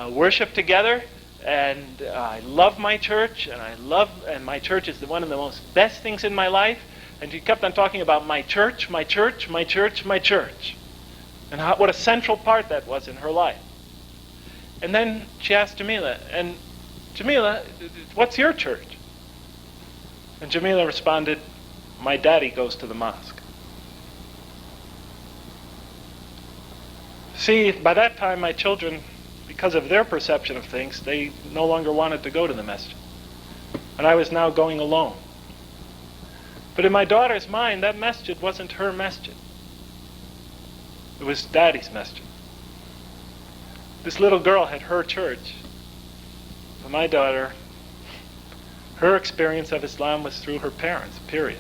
worship together. And I love my church, and my church is one of the most best things in my life. And she kept on talking about my church, my church, my church, my church. And what a central part that was in her life. And then she asked Jamila, and Jamila, what's your church? And Jamila responded, my daddy goes to the mosque. See, by that time my children, because of their perception of things, they no longer wanted to go to the masjid. And I was now going alone. But in my daughter's mind, that masjid wasn't her masjid. It was Daddy's masjid. This little girl had her church. For my daughter, her experience of Islam was through her parents, period.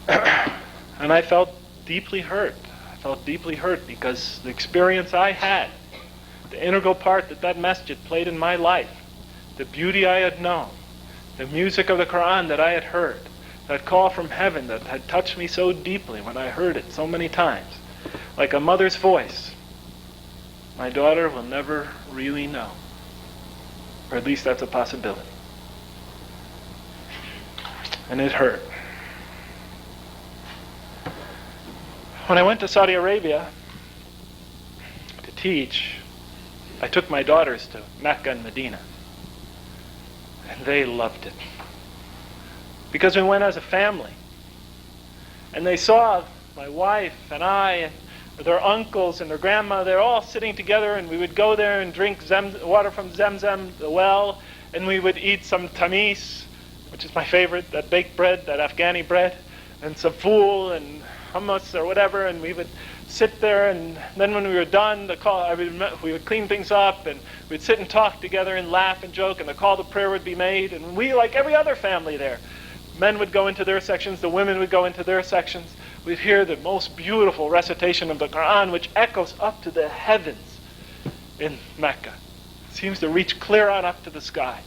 And I felt deeply hurt. I felt deeply hurt because the experience I had, the integral part that masjid played in my life, the beauty I had known, the music of the Quran that I had heard, that call from heaven that had touched me so deeply when I heard it so many times, like a mother's voice. my daughter will never really know. Or at least that's a possibility. And it hurt. When I went to Saudi Arabia to teach, I took my daughters to Mecca and Medina. And they loved it. Because we went as a family. And they saw my wife and I and their uncles and their grandma, they're all sitting together, and we would go there and drink water from Zamzam, the well, and we would eat some tamis, which is my favorite, that baked bread, that Afghani bread, and some fool and hummus or whatever, and we would sit there, and then when we were done, we would clean things up, and we'd sit and talk together and laugh and joke, and the call to prayer would be made, and we, like every other family there, men would go into their sections, the women would go into their sections. We'd hear the most beautiful recitation of the Quran, which echoes up to the heavens in Mecca. It seems to reach clear on up to the sky.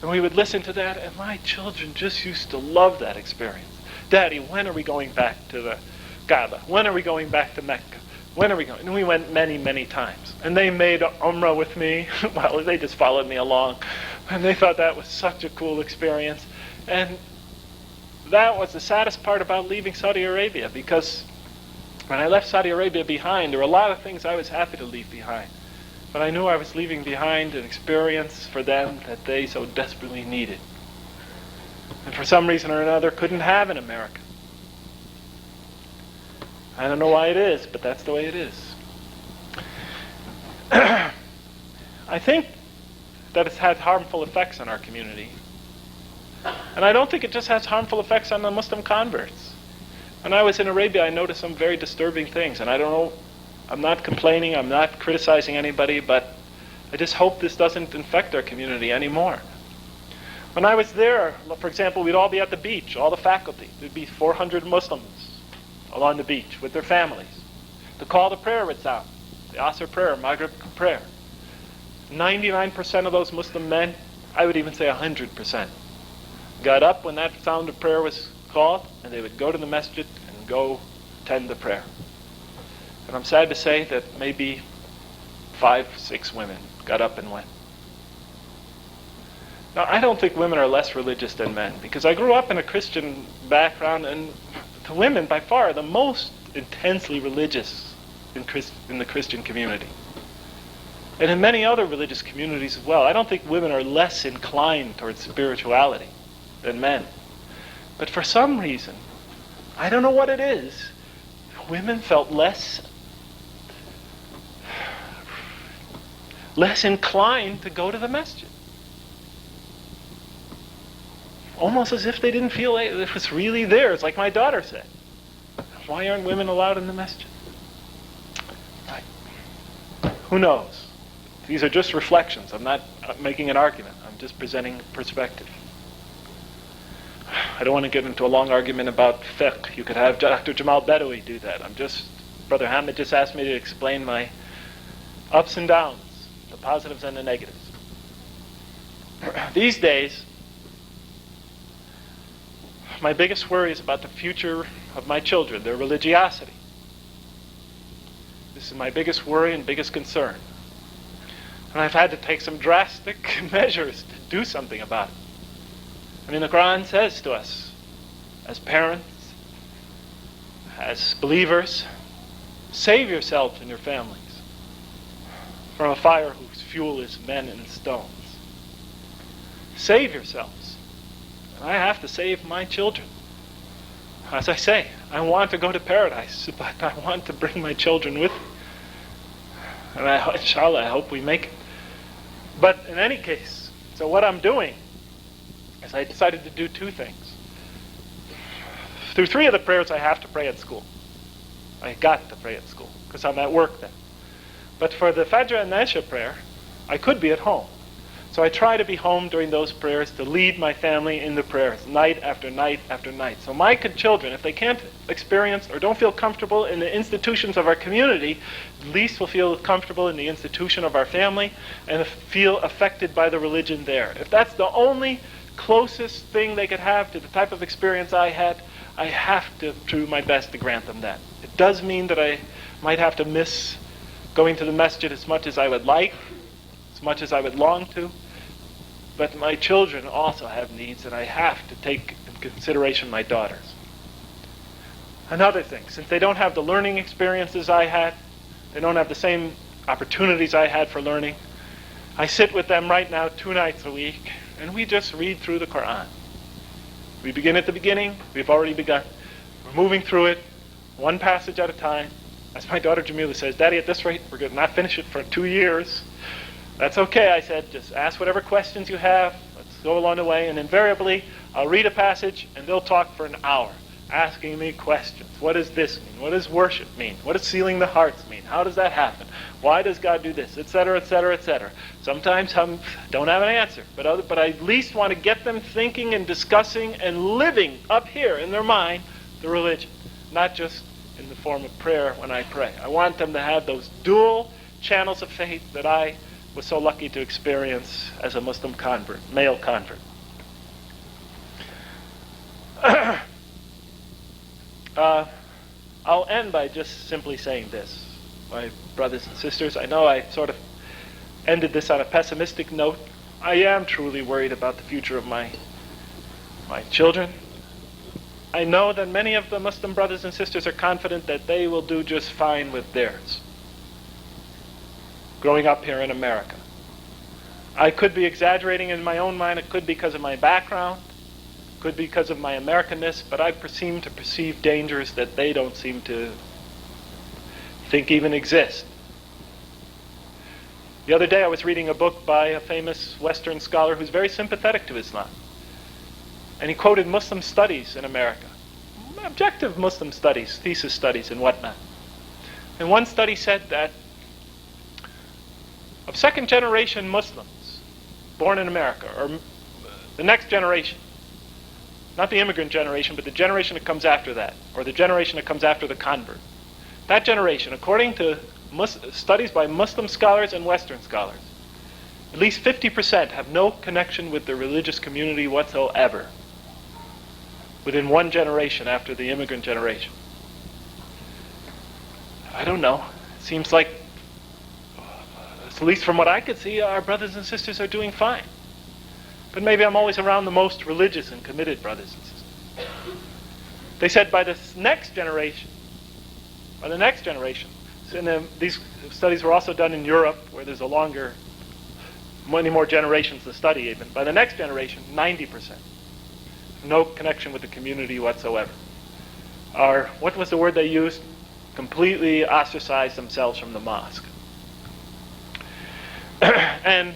And we would listen to that, and my children just used to love that experience. Daddy, when are we going back to the Kaaba? When are we going back to Mecca? When are we going? And we went many, many times. And they made Umrah with me. Well, they just followed me along. And they thought that was such a cool experience. And that was the saddest part about leaving Saudi Arabia, because when I left Saudi Arabia behind, there were a lot of things I was happy to leave behind. But I knew I was leaving behind an experience for them that they so desperately needed. And for some reason or another, couldn't have in America. I don't know why it is, but that's the way it is. I think that it's had harmful effects on our community. And I don't think it just has harmful effects on the Muslim converts. When I was in Arabia, I noticed some very disturbing things. And I don't know, I'm not complaining, I'm not criticizing anybody, but I just hope this doesn't infect our community anymore. When I was there, for example, we'd all be at the beach, all the faculty. There'd be 400 Muslims along the beach with their families. The call to prayer would sound, the Asr prayer, Maghrib prayer. 99% of those Muslim men, I would even say 100%, got up when that sound of prayer was called, and they would go to the masjid and go attend the prayer. And I'm sad to say that maybe 5, 6 women got up and went. Now, I don't think women are less religious than men, because I grew up in a Christian background, and the women, by far, are the most intensely religious in the Christian community. And in many other religious communities as well. I don't think women are less inclined towards spirituality than men. But for some reason, I don't know what it is, women felt less inclined to go to the masjid. Almost as if they didn't feel it was really theirs, like my daughter said. Why aren't women allowed in the masjid? Who knows? These are just reflections. I'm not making an argument. I'm just presenting perspective. I don't want to get into a long argument about fiqh. You could have Dr. Jamal Badawi do that. Brother Hamid just asked me to explain my ups and downs, the positives and the negatives. These days, my biggest worry is about the future of my children, their religiosity. This is my biggest worry and biggest concern. And I've had to take some drastic measures to do something about it. I mean, the Quran says to us, as parents, as believers, save yourselves and your families from a fire whose fuel is men and stones. Save yourselves. And I have to save my children. As I say, I want to go to paradise, but I want to bring my children with me. And inshallah, I hope we make it. But in any case, so what I'm doing is I decided to do 2 things. Through 3 of the prayers, I have to pray at school. I got to pray at school because I'm at work then. But for the Fajr and Isha prayer, I could be at home. So I try to be home during those prayers to lead my family in the prayers, night after night after night. So my children, if they can't experience or don't feel comfortable in the institutions of our community, at least will feel comfortable in the institution of our family and feel affected by the religion there. If that's the only closest thing they could have to the type of experience I had, I have to do my best to grant them that. It does mean that I might have to miss going to the masjid as much as I would like, as much as I would long to. But my children also have needs, and I have to take in consideration my daughters. Another thing, since they don't have the learning experiences I had, they don't have the same opportunities I had for learning, I sit with them right now 2 nights a week, and we just read through the Quran. We begin at the beginning. We've already begun. We're moving through it, one passage at a time. As my daughter Jamila says, Daddy, at this rate, we're going to not finish it for 2 years. That's okay, I said. Just ask whatever questions you have. Let's go along the way. And invariably, I'll read a passage, and they'll talk for an hour, asking me questions. What does this mean? What does worship mean? What does sealing the hearts mean? How does that happen? Why does God do this? Etc., etc., etc. Sometimes I don't have an answer, but I at least want to get them thinking and discussing and living up here in their mind the religion, not just in the form of prayer when I pray. I want them to have those dual channels of faith that I was so lucky to experience as a Muslim convert, male convert. I'll end by just simply saying this. My brothers and sisters, I know I sort of ended this on a pessimistic note. I am truly worried about the future of my children. I know that many of the Muslim brothers and sisters are confident that they will do just fine with theirs, growing up here in America. I could be exaggerating in my own mind. It could be because of my background, could be because of my Americanness, but I seem to perceive dangers that they don't seem to think even exist. The other day I was reading a book by a famous Western scholar who's very sympathetic to Islam. And he quoted Muslim studies in America, objective Muslim studies, thesis studies and whatnot. And one study said that of second-generation Muslims born in America, or the next generation, not the immigrant generation, but the generation that comes after that, or the generation that comes after the convert. That generation, according to studies by Muslim scholars and Western scholars, at least 50% have no connection with the religious community whatsoever within one generation after the immigrant generation. I don't know. It seems like, at least from what I could see, our brothers and sisters are doing fine. But maybe I'm always around the most religious and committed brothers and sisters. They said by the next generation, and these studies were also done in Europe, where there's many more generations to study even. By the next generation, 90%. No connection with the community whatsoever. What was the word they used? Completely ostracized themselves from the mosque. And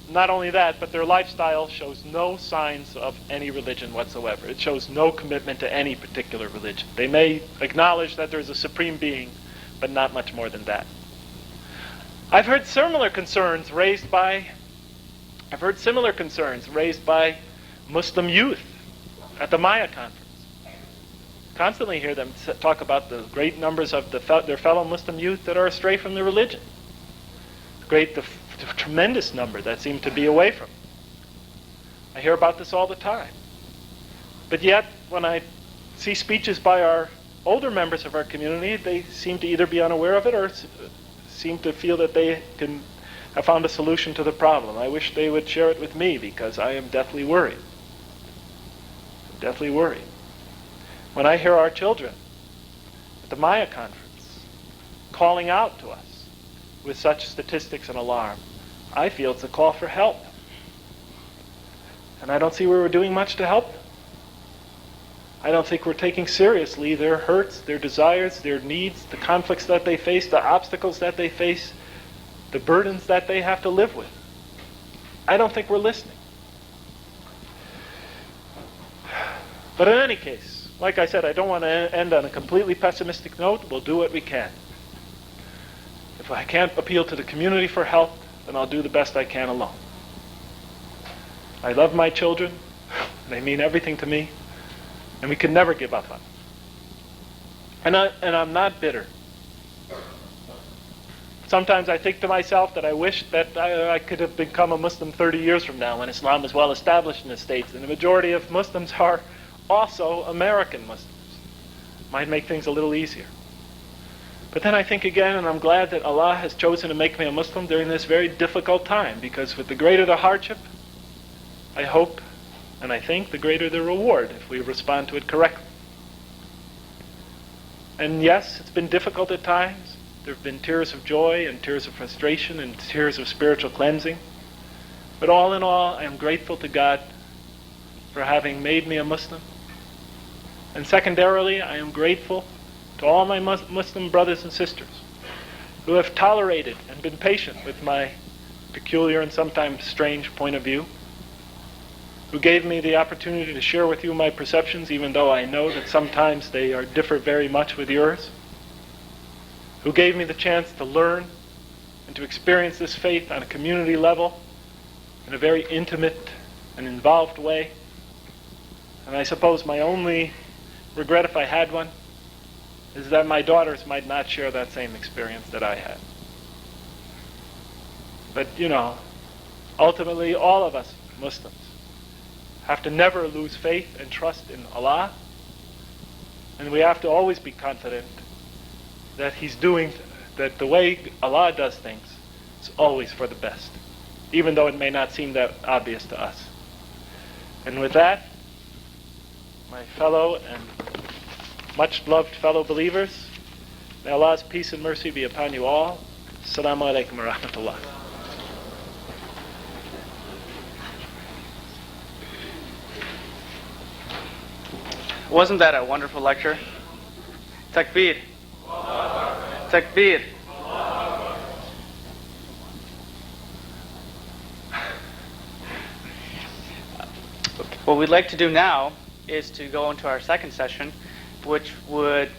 not only that, but their lifestyle shows no signs of any religion whatsoever. It shows no commitment to any particular religion. They may acknowledge that there's a supreme being, but not much more than that. I've heard similar concerns raised by Muslim youth at the Maya conference. Constantly hear them talk about the great numbers of their fellow Muslim youth that are astray from the religion. The tremendous number that seem to be away from it. I hear about this all the time. But yet, when I see speeches by our older members of our community, they seem to either be unaware of it or seem to feel that they can have found a solution to the problem. I wish they would share it with me, because I am deathly worried. Deathly worried. When I hear our children at the Maya conference calling out to us with such statistics and alarm, I feel it's a call for help. And I don't see where we're doing much to help them. I don't think we're taking seriously their hurts, their desires, their needs, the conflicts that they face, the obstacles that they face, the burdens that they have to live with. I don't think we're listening. But in any case, like I said, I don't want to end on a completely pessimistic note. We'll do what we can. If I can't appeal to the community for help, then I'll do the best I can alone. I love my children. They mean everything to me. And we can never give up on them. And I'm not bitter. Sometimes I think to myself that I wish that I could have become a Muslim 30 years from now, when Islam is well established in the States. And the majority of Muslims are also American Muslims. Might make things a little easier. But then I think again, and I'm glad that Allah has chosen to make me a Muslim during this very difficult time, because with the greater the hardship, I hope and I think the greater the reward if we respond to it correctly. And yes, it's been difficult at times. There have been tears of joy and tears of frustration and tears of spiritual cleansing. But all in all, I am grateful to God for having made me a Muslim. And secondarily, I am grateful to all my Muslim brothers and sisters who have tolerated and been patient with my peculiar and sometimes strange point of view, who gave me the opportunity to share with you my perceptions, even though I know that sometimes they differ very much with yours, who gave me the chance to learn and to experience this faith on a community level in a very intimate and involved way. And I suppose my only regret, if I had one, is that my daughters might not share that same experience that I had. But, ultimately all of us Muslims have to never lose faith and trust in Allah, and we have to always be confident that that the way Allah does things is always for the best, even though it may not seem that obvious to us. And with that, my fellow and much loved fellow believers, may Allah's peace and mercy be upon you all. Assalamu alaikum wa rahmatullah. Wasn't that a wonderful lecture? Takbir. Takbir. What we'd like to do now is to go into our second session, which would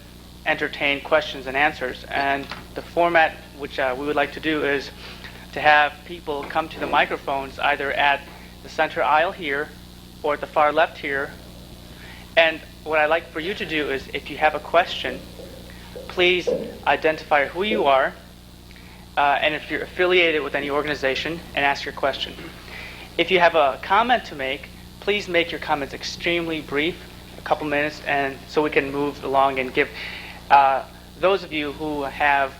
entertain questions and answers. And the format which we would like to do is to have people come to the microphones either at the center aisle here or at the far left here. And what I'd like for you to do is, if you have a question, please identify who you are and if you're affiliated with any organization, and ask your question. If you have a comment to make, please make your comments extremely brief, a couple minutes, and so we can move along and give those of you who have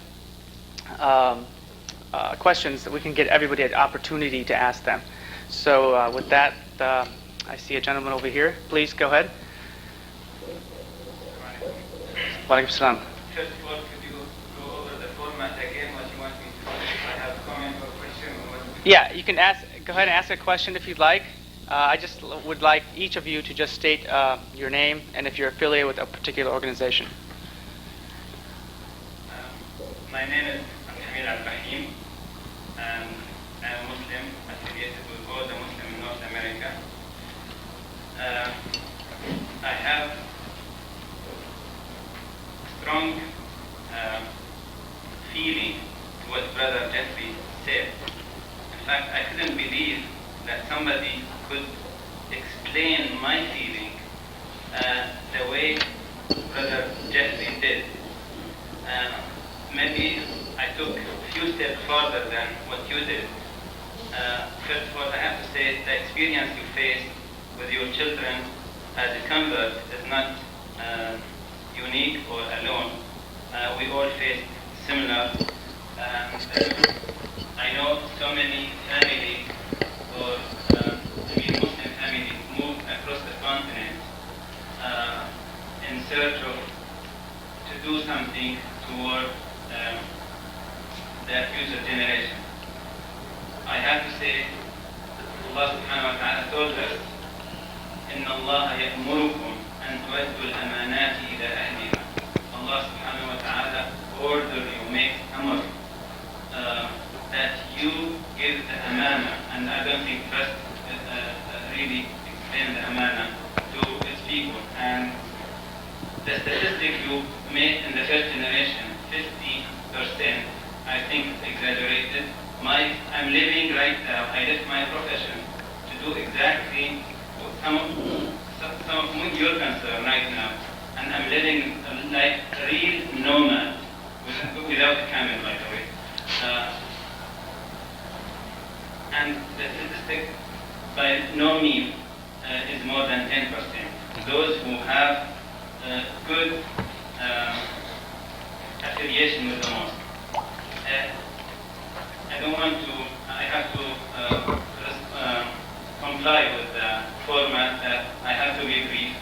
questions, that we can get everybody an opportunity to ask them. So with that, I see a gentleman over here. Please go ahead. Walaikum salam. First of all, could you go over the format again, what you want me to do? If I have a comment or question? Yeah, you can go ahead and ask a question if you'd like. I just would like each of you to just state your name and if you're affiliated with a particular organization. My name is Amir Al-Rahim, and I'm a Muslim affiliated with all the Muslims in North America. I have strong feeling to what Brother Jeffrey said. In fact, I couldn't believe that somebody could explain my feeling the way Brother Jeffrey did. Maybe I took a few steps further than what you did. First of all, I have to say the experience you faced with your children as a convert is not unique or alone. We all face similar. I know so many families, or Muslim families, move across the continent in search of to do something toward their future generation. I have to say, Allah subhanahu wa ta'ala told us, إِنَّ اللَّهَ يَأْمُرُكُمْ أَن تُؤَدُّوا الْأَمَانَاتِ إِلَى أَهْلِهَا. Allah subhanahu wa ta'ala order you, make amr, that you give the amana, and I don't think first really explain the amana to its people. And the statistic you made in the first generation, 50%, I think it's exaggerated. I'm living right now, I left my profession to do exactly some of your concern right now. And I'm living like a real nomad, without a camel, by the way. And the statistic by no means is more than 10%. Those who have good affiliation with the mosque. I don't want to, I have to comply with the format that I have to be brief.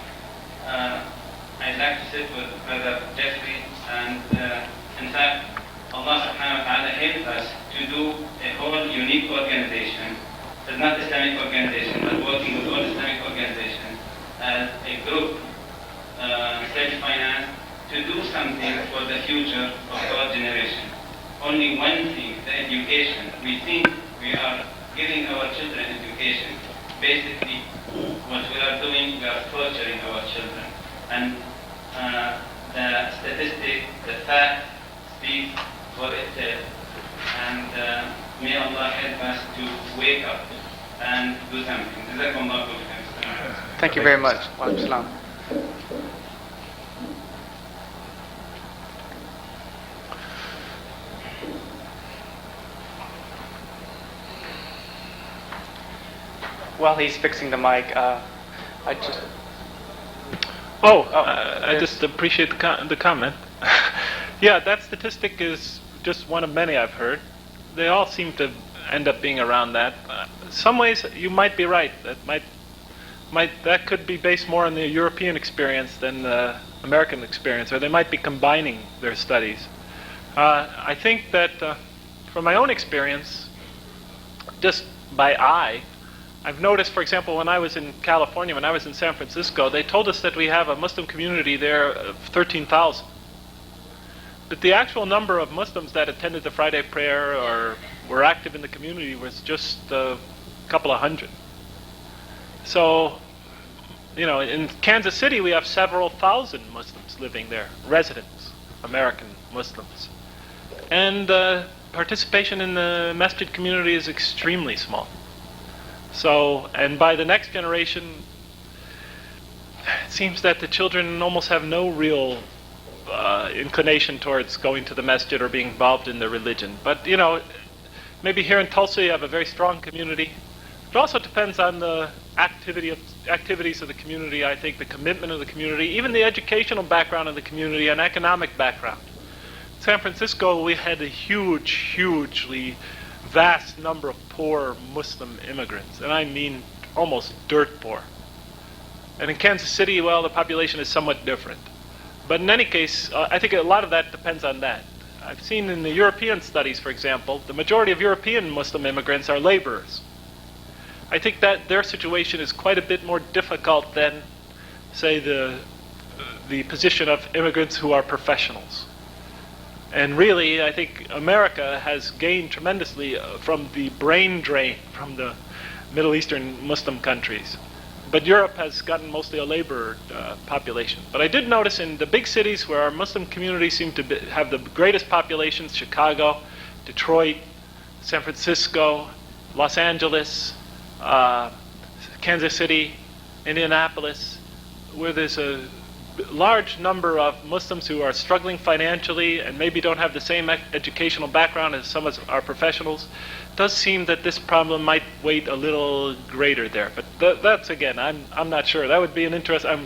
I'd like to sit with Brother Jeffrey, and in fact, Allah subhanahu wa ta'ala helped us to do a whole unique organization. It's not Islamic organization, but working with all Islamic organizations as a group, self-financed, to do something for the future of our generation. Only one thing, the education. We think we are giving our children education. Basically, what we are doing, we are torturing our children. And the statistic, the fact speaks for itself. And may Allah help us to wake up and do something. Jazakumullah khairan. Thank you very much. Wa alaikum salam. While he's fixing the mic, I just... I just appreciate the comment. Yeah, that statistic is just one of many I've heard. They all seem to end up being around that. In some ways, you might be right. That could be based more on the European experience than the American experience, or they might be combining their studies. I think that from my own experience, just by eye, I've noticed, for example, when I was in California, when I was in San Francisco, they told us that we have a Muslim community there of 13,000. But the actual number of Muslims that attended the Friday prayer or were active in the community was just a couple of hundred. So, in Kansas City we have several thousand Muslims living there, residents, American Muslims. And participation in the masjid community is extremely small. So, and by the next generation, it seems that the children almost have no real inclination towards going to the masjid or being involved in their religion. But, maybe here in Tulsa you have a very strong community. It also depends on the activities of the community, I think, the commitment of the community, even the educational background of the community and economic background. In San Francisco, we had a hugely vast number of poor Muslim immigrants, and I mean almost dirt poor. And in Kansas City, well, the population is somewhat different. But in any case, I think a lot of that depends on that. I've seen in the European studies, for example, the majority of European Muslim immigrants are laborers. I think that their situation is quite a bit more difficult than, say, the position of immigrants who are professionals. And really, I think America has gained tremendously from the brain drain from the Middle Eastern Muslim countries. But Europe has gotten mostly a labor population. But I did notice in the big cities where our Muslim communities seem to have the greatest populations, Chicago, Detroit, San Francisco, Los Angeles, Kansas City, Indianapolis, where there's a large number of Muslims who are struggling financially and maybe don't have the same educational background as some of our professionals, it does seem that this problem might weight a little greater there. But that's, again, I'm not sure. That would be an interest. I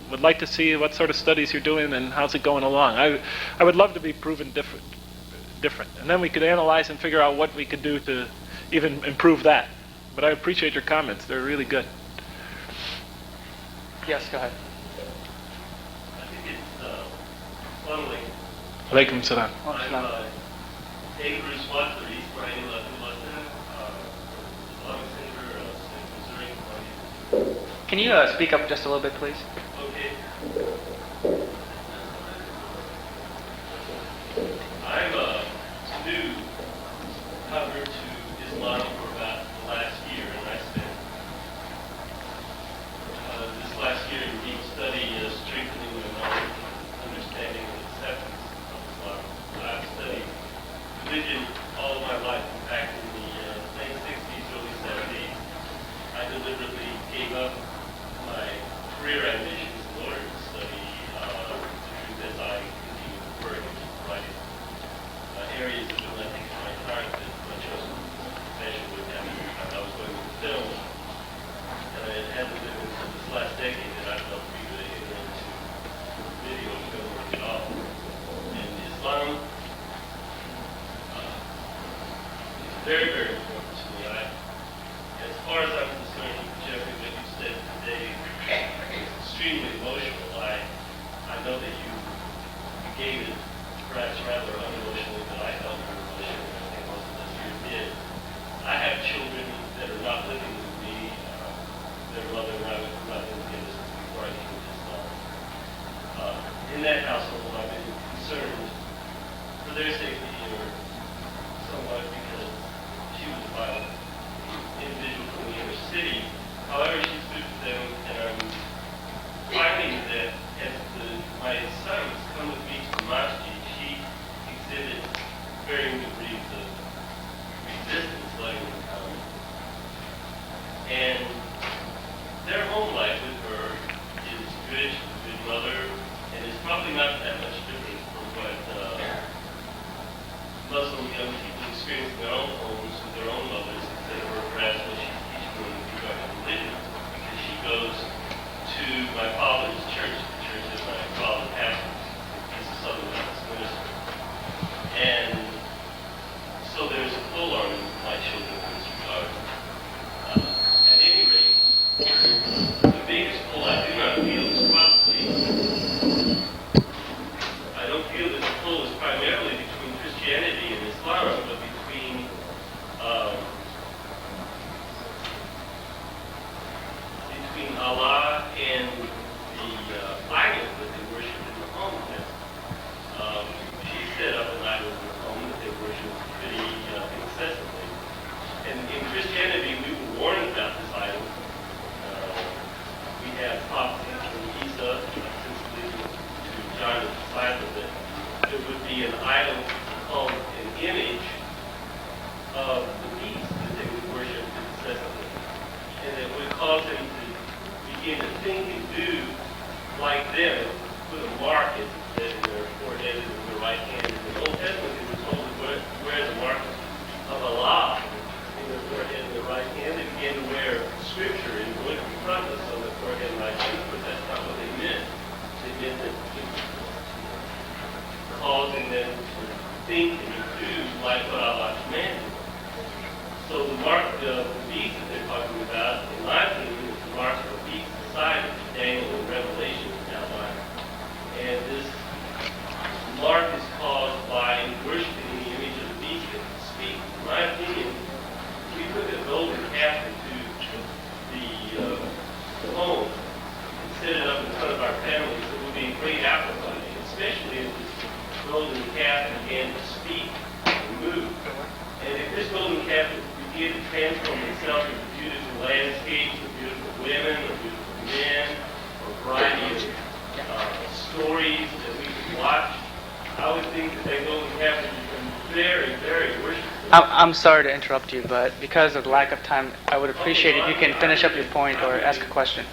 would like to see what sort of studies you're doing and how's it going along. I would love to be proven different. And then we could analyze and figure out what we could do to even improve that. But I appreciate your comments. They're really good. Yes, go ahead. Funneling. Alaikum salam. I'm David Swattery, writing a Missouri. Can you speak up just a little bit, please? Okay. I'm a new convert to Islam for about the last year, and I spent this last year in deep study strengthening the knowledge, understanding, and acceptance of Islam. I've studied religion all of my life. In fact, in the late 60s, early 70s, I deliberately gave up my career ambition very, very important to me. As far as I'm concerned, Jeffrey, what you said today is extremely emotional. I know that you gave it perhaps rather unemotionally, but I felt very emotional. I think most of us here did. I have children that are not living with me. Their mother and I went through my this before I came to Islam. In that household, I've been concerned for their safety or somewhat because she was a violent individual from the inner city. However, she's good to them, and I'm finding that as my sons come with me to the masjid, she exhibits varying degrees of resistance letting them come. And their home life with her is good. She's a good mother, and it's probably not that much different from what Muslim young people experience in their own homes with their own mothers, except for perhaps what she's teaching them with regard to religion, because she goes to my father's church, the church that my father pastors. He's a Southern Baptist minister. And so there's a pull on my children in this regard. At any rate, the biggest pull I do not feel is probably, I don't feel that the pull is primarily between Christianity and Islam, but between Allah and the idols that they worship in the home. She set up an idol in the home that they worship pretty incessantly. And in Christianity, we were warned about this idol. We have prophecies from Isa, since leading to John the disciple, that there would be an idol called an image of the beast that they would worship incessantly. And it would cause them to begin to think and do like them, put a mark, as it said, in their forehead and in their right hand. In the Old Testament, they were told to wear the mark of Allah in their forehead and their right hand. They began to wear scripture and going to confront us on their forehead and right hand, but that's not what they meant. They meant that causing them to think and do like what Allah commanded. So the mark of the beast that they're talking about, in my opinion, is the mark of the beast society that Daniel in Revelation outlined. And this mark is caused by worshiping the image of the beast that can speak. In my opinion, if we put a golden calf into the home and set it up in front of our families, it would be a great outcome, especially if this golden calf began to speak and move. And if this golden calf begin to transform itself into beautiful landscapes, or beautiful women, or beautiful men, or a variety of stories that we can watch, I would think that that golden calf would become very, very worshipful. I'm sorry to interrupt you, but because of the lack of time, I would appreciate if you can finish up your point or ask a question.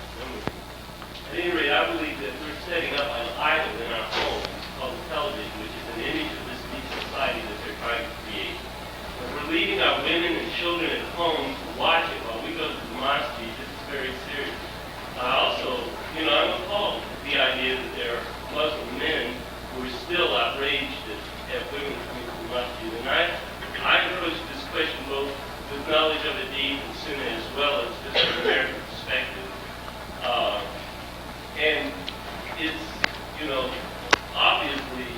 At any rate, I believe that we're setting up an idol in our home called the television, which is an image of this beast society that they're trying to create. And we're leaving our women and children at home to watch it while we go to the mosque. This is very serious. I also, I'm appalled at the idea that there are Muslim men who are still outraged at women coming to the masjid. And I approach this question both with knowledge of the deed and sunnah as well as just an American perspective. And it's, obviously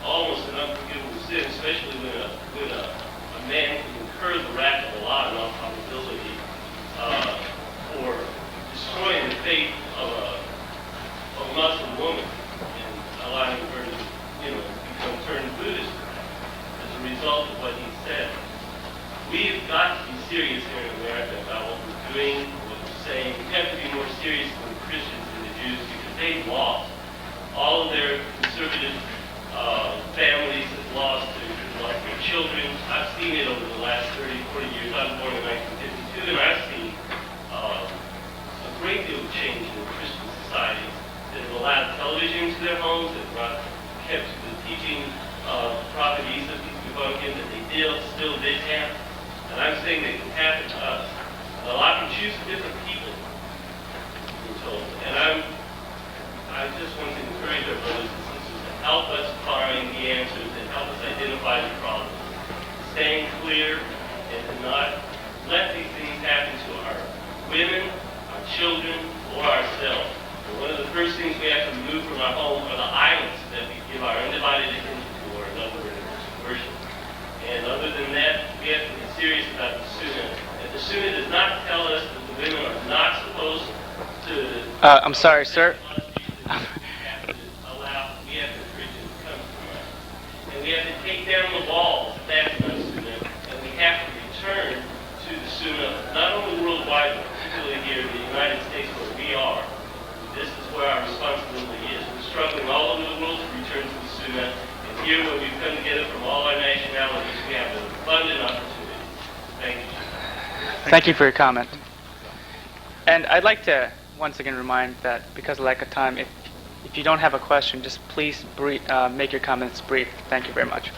almost an unforgivable sin, especially when a man can incur the wrath of Allah in all probability for destroying the faith of a Muslim woman and allowing her to, become turned Buddhist as a result of what he said. We've got to be serious here in America about what we're doing, what we're saying. We have to be more serious than the Christians and the Jews because they've lost. All of their conservative families have lost their children. I've seen it over the last 30, 40 years. I was born in 1952, and I've seen a great deal of change in Christian societies that have allowed television into their homes, that have kept the teaching of Prophet Isa, peace be upon him, that they still did have. And I'm saying that can happen to us. Allah can choose different people, we're told. And I just want to encourage our brothers and sisters to help us find the answers and help us identify the problems. Staying clear and to not let these things happen to our women, our children, or ourselves. And one of the first things we have to move from our home are the islands that we give our undivided attention to, or another word, worship. And other than that, we have to get serious about the Sunnah. And the Sunnah does not tell us that the women are not supposed to... I'm sorry, sir. We have to encourage them to come to us. And we have to take down the walls. That's not Sunnah. And we have to return to the Sunnah, not only worldwide, but particularly here in the United States where we are. This is where our responsibility is. We're struggling all over the world to return to the Sunnah. And here, where we've come together from all our nationalities, we have an abundant opportunity. Thank you. Thank you for your comment. And I'd like to once again remind that because of lack of time, if you don't have a question, just please make your comments brief. Thank you very much.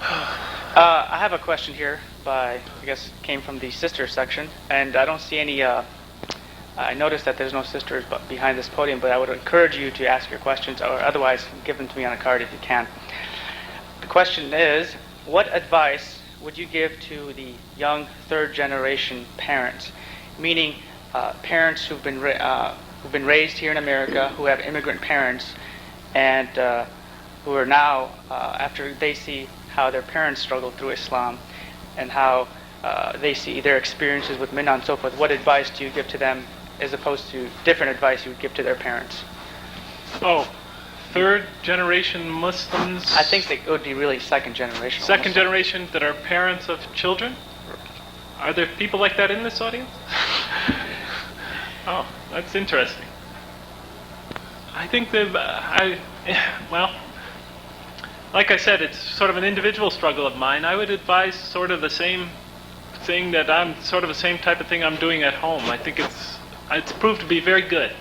I have a question here I guess came from the sister section, and I don't see any, I noticed that there's no sisters behind this podium, but I would encourage you to ask your questions, or otherwise give them to me on a card if you can. The question is, what advice would you give to the young third-generation parents, meaning parents who've been raised here in America, who have immigrant parents, and who are now, after they see how their parents struggled through Islam, and how they see their experiences with Minna and so forth, what advice do you give to them as opposed to different advice you would give to their parents? Oh, third generation Muslims? I think it would be really second generation. Second generation that are parents of children? Are there people like that in this audience? Oh, that's interesting. I think well, like I said, it's sort of an individual struggle of mine. I would advise sort of the same thing that sort of the same type of thing I'm doing at home. I think it's proved to be very good.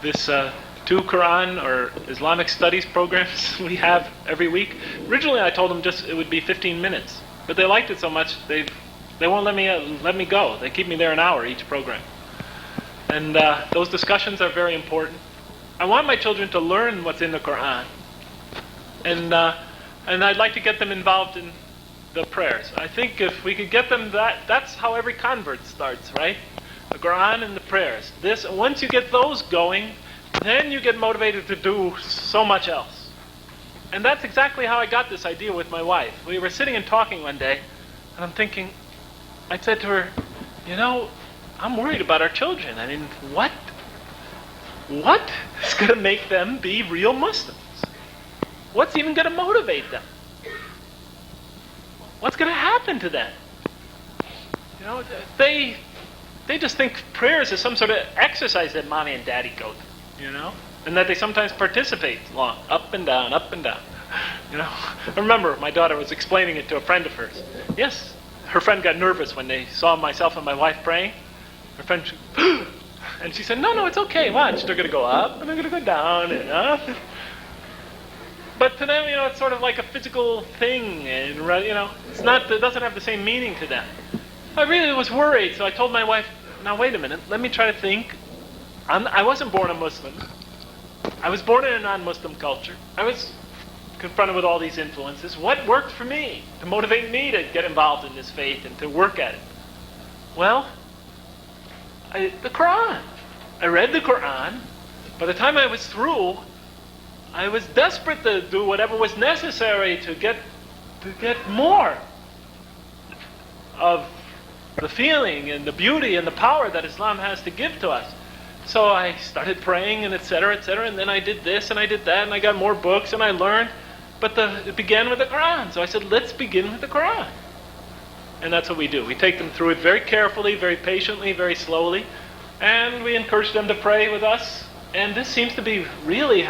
This 2 Quran or Islamic studies programs we have every week. Originally I told them it would be 15 minutes, but they liked it so much they won't let me go. They keep me there an hour each program. And those discussions are very important. I want my children to learn what's in the Quran. And I'd like to get them involved in the prayers. I think if we could get them that's how every convert starts, right? The Quran and the prayers. Once you get those going, then you get motivated to do so much else. And that's exactly how I got this idea with my wife. We were sitting and talking one day, and I'm thinking, I said to her, I'm worried about our children. I mean, what is going to make them be real Muslims? What's even going to motivate them? What's going to happen to them? They just think prayers is some sort of exercise that mommy and daddy go through, and that they sometimes participate long, up and down, up and down. I remember my daughter was explaining it to a friend of hers. Yes, her friend got nervous when they saw myself and my wife praying. Her friend, and she said, no, it's okay, watch. They're going to go up and they're going to go down and up. But to them, it's sort of like a physical thing, and it doesn't have the same meaning to them. I really was worried, so I told my wife, now wait a minute, let me try to think. I wasn't born a Muslim. I was born in a non-Muslim culture. I was confronted with all these influences. What worked for me to motivate me to get involved in this faith and to work at it? Well, the Quran. I read the Quran. By the time I was through, I was desperate to do whatever was necessary to get more of the feeling and the beauty and the power that Islam has to give to us. So I started praying and etc., and then I did this and I did that and I got more books and I learned. But it began with the Quran. So I said, let's begin with the Quran. And that's what we do. We take them through it very carefully, very patiently, very slowly. And we encourage them to pray with us. And this seems to be really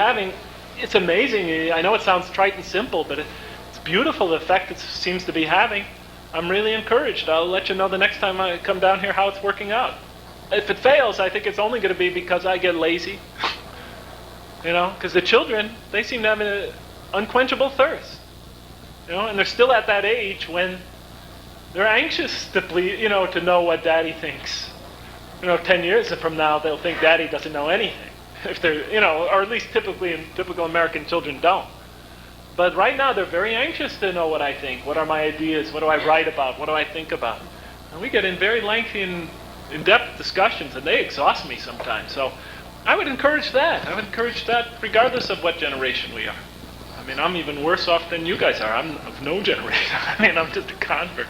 it's amazing. I know it sounds trite and simple, but it's beautiful the effect it seems to be having. I'm really encouraged. I'll let you know the next time I come down here how it's working out. If it fails, I think it's only going to be because I get lazy. Because the children, they seem to have an unquenchable thirst. And they're still at that age when they're anxious to to know what daddy thinks. 10 years from now, they'll think daddy doesn't know anything. If they're, or at least typical American children don't. But right now they're very anxious to know what I think. What are my ideas? What do I write about? What do I think about? And we get in very lengthy and in-depth discussions, and they exhaust me sometimes. So I would encourage that. I would encourage that regardless of what generation we are. I mean, I'm even worse off than you guys are. I'm of no generation. I mean, I'm just a convert.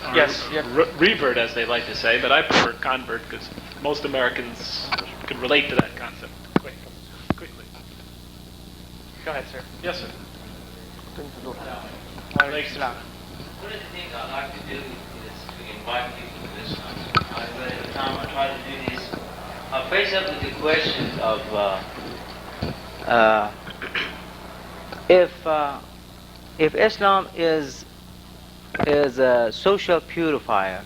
Or Yes, yeah. Revert, as they like to say, but I prefer convert because most Americans can relate to that concept quickly. Go ahead, sir. Yes, sir. Alaikum salam. One of the things I like to do is to invite people to this. Every time I try to do this, I face up with the question of if Islam is a social purifier,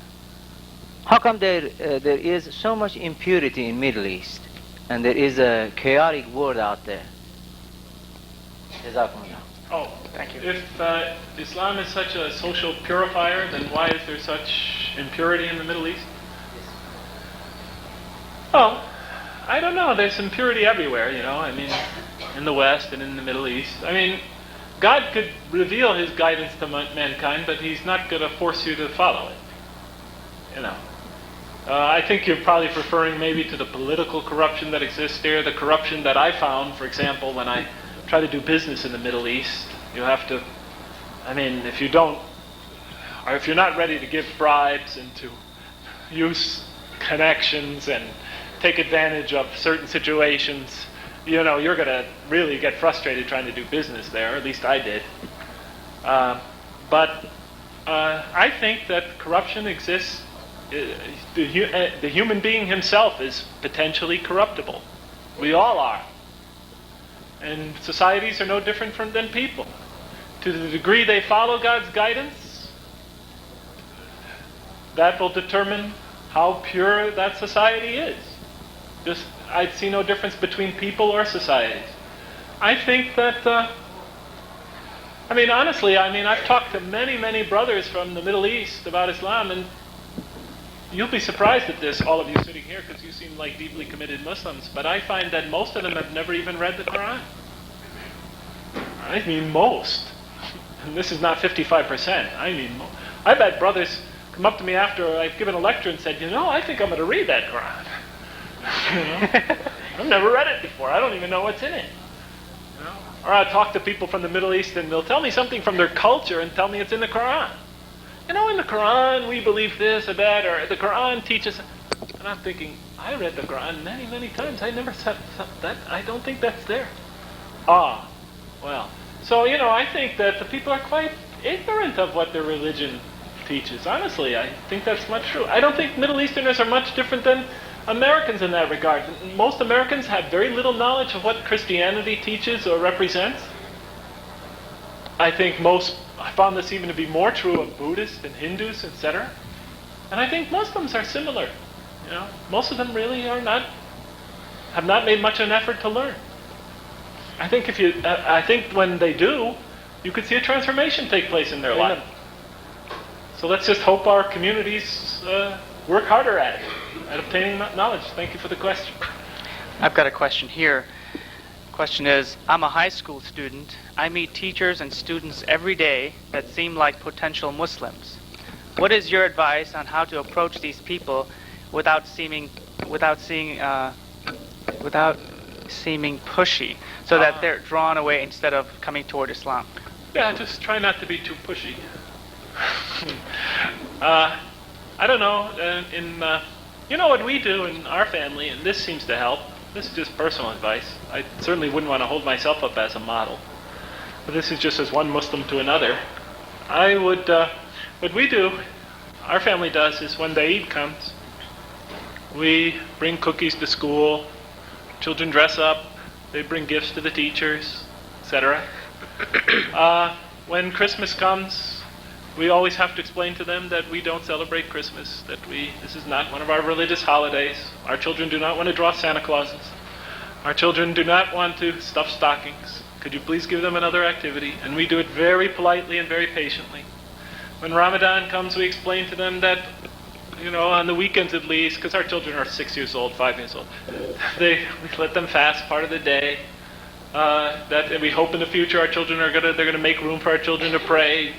how come there is so much impurity in Middle East, and there is a chaotic world out there? Jazakumullah. Oh, Thank you. If Islam is such a social purifier, then why is there such impurity in the Middle East? Well, I don't know. There's impurity everywhere, you know. I mean, in the West and in the Middle East. I mean, God could reveal His guidance to mankind, but He's not going to force you to follow it. You know. I think you're probably referring maybe to the political corruption that exists there, the corruption that I found, for example, when I try to do business in the Middle East. You have to, I mean, if you don't, or if you're not ready to give bribes and to use connections and take advantage of certain situations, you know, you're going to really get frustrated trying to do business there. At least I did. But I think that corruption exists. The human being himself is potentially corruptible. We all are. And societies are no different than people. To the degree they follow God's guidance, that will determine how pure that society is. Just, I see no difference between people or societies. I think that, I mean, honestly, I've talked to many, many brothers from the Middle East about Islam, and you'll be surprised at this, all of you sitting here, because you seem like deeply committed Muslims, but I find that most of them have never even read the Quran. I mean most. And this is not 55%. I mean most. I've had brothers come up to me after I've given a lecture and said, you know, I think I'm going to read that Quran. You know? I've never read it before. I don't even know what's in it. You know? Or I talk to people from the Middle East and they'll tell me something from their culture and tell me it's in the Quran. You know, in the Quran we believe this or that, or the Quran teaches. And I'm thinking, I read the Quran many, many times. I never said that. I don't think that's there. Ah, well. So, you know, I think that the people are quite ignorant of what their religion teaches. Honestly, I think that's much true. I don't think Middle Easterners are much different than Americans in that regard. Most Americans have very little knowledge of what Christianity teaches or represents. I think I found this even to be more true of Buddhists and Hindus, etc. And I think Muslims are similar. You know, most of them really have not made much of an effort to learn. I think when they do, you could see a transformation take place in their life. So let's just hope our communities work harder at obtaining knowledge. Thank you for the question. I've got a question here. Question is, I'm a high school student. I meet teachers and students every day that seem like potential Muslims. What is your advice on how to approach these people without seeming pushy, so that they're drawn away instead of coming toward Islam? Yeah, just try not to be too pushy. I don't know. You know what we do in our family, and this seems to help. This is just personal advice. I certainly wouldn't want to hold myself up as a model. But this is just as one Muslim to another. What we do, our family does, is when the Eid comes, we bring cookies to school, children dress up, they bring gifts to the teachers, etc. When Christmas comes, we always have to explain to them that we don't celebrate Christmas, that this is not one of our religious holidays. Our children do not want to draw Santa Clauses. Our children do not want to stuff stockings. Could you please give them another activity? And we do it very politely and very patiently. When Ramadan comes, we explain to them that, you know, on the weekends at least, because our children are 6 years old, 5 years old, we let them fast part of the day. that we hope in the future our children they're gonna make room for our children to pray,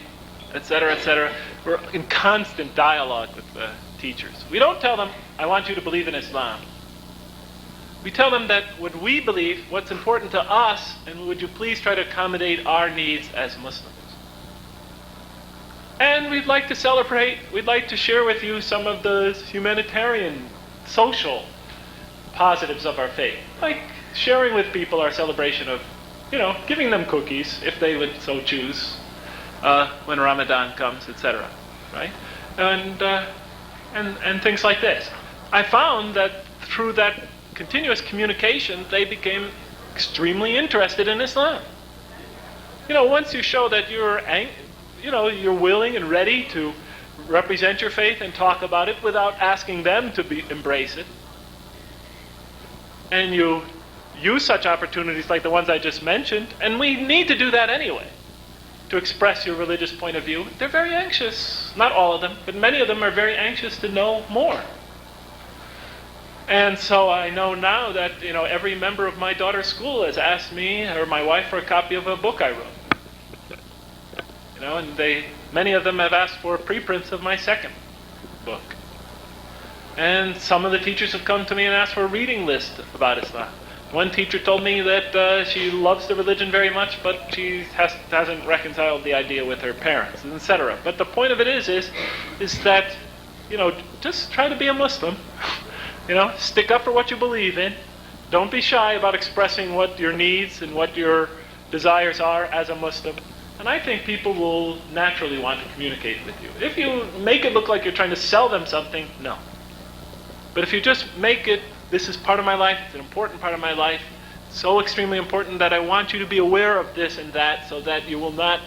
etc., etc. We're in constant dialogue with the teachers. We don't tell them, I want you to believe in Islam. We tell them that what we believe, what's important to us, and would you please try to accommodate our needs as Muslims. And we'd like to celebrate, we'd like to share with you some of the humanitarian, social positives of our faith. Like sharing with people our celebration of, giving them cookies, if they would so choose, when Ramadan comes, etc. Right? And things like this. I found that through that continuous communication, they became extremely interested in Islam. Once you show that you're willing and ready to represent your faith and talk about it without asking them to embrace it, and you use such opportunities like the ones I just mentioned, and we need to do that anyway, to express your religious point of view. They're very anxious, not all of them, but many of them are very anxious to know more. And so I know now that, every member of my daughter's school has asked me or my wife for a copy of a book I wrote. And many of them have asked for preprints of my second book. And some of the teachers have come to me and asked for a reading list about Islam. One teacher told me that she loves the religion very much, but she hasn't reconciled the idea with her parents, etc. But the point of it is that, just try to be a Muslim. Stick up for what you believe in. Don't be shy about expressing what your needs and what your desires are as a Muslim. And I think people will naturally want to communicate with you. If you make it look like you're trying to sell them something, no. But if you just make it, this is part of my life, it's an important part of my life, so extremely important that I want you to be aware of this and that so that you will not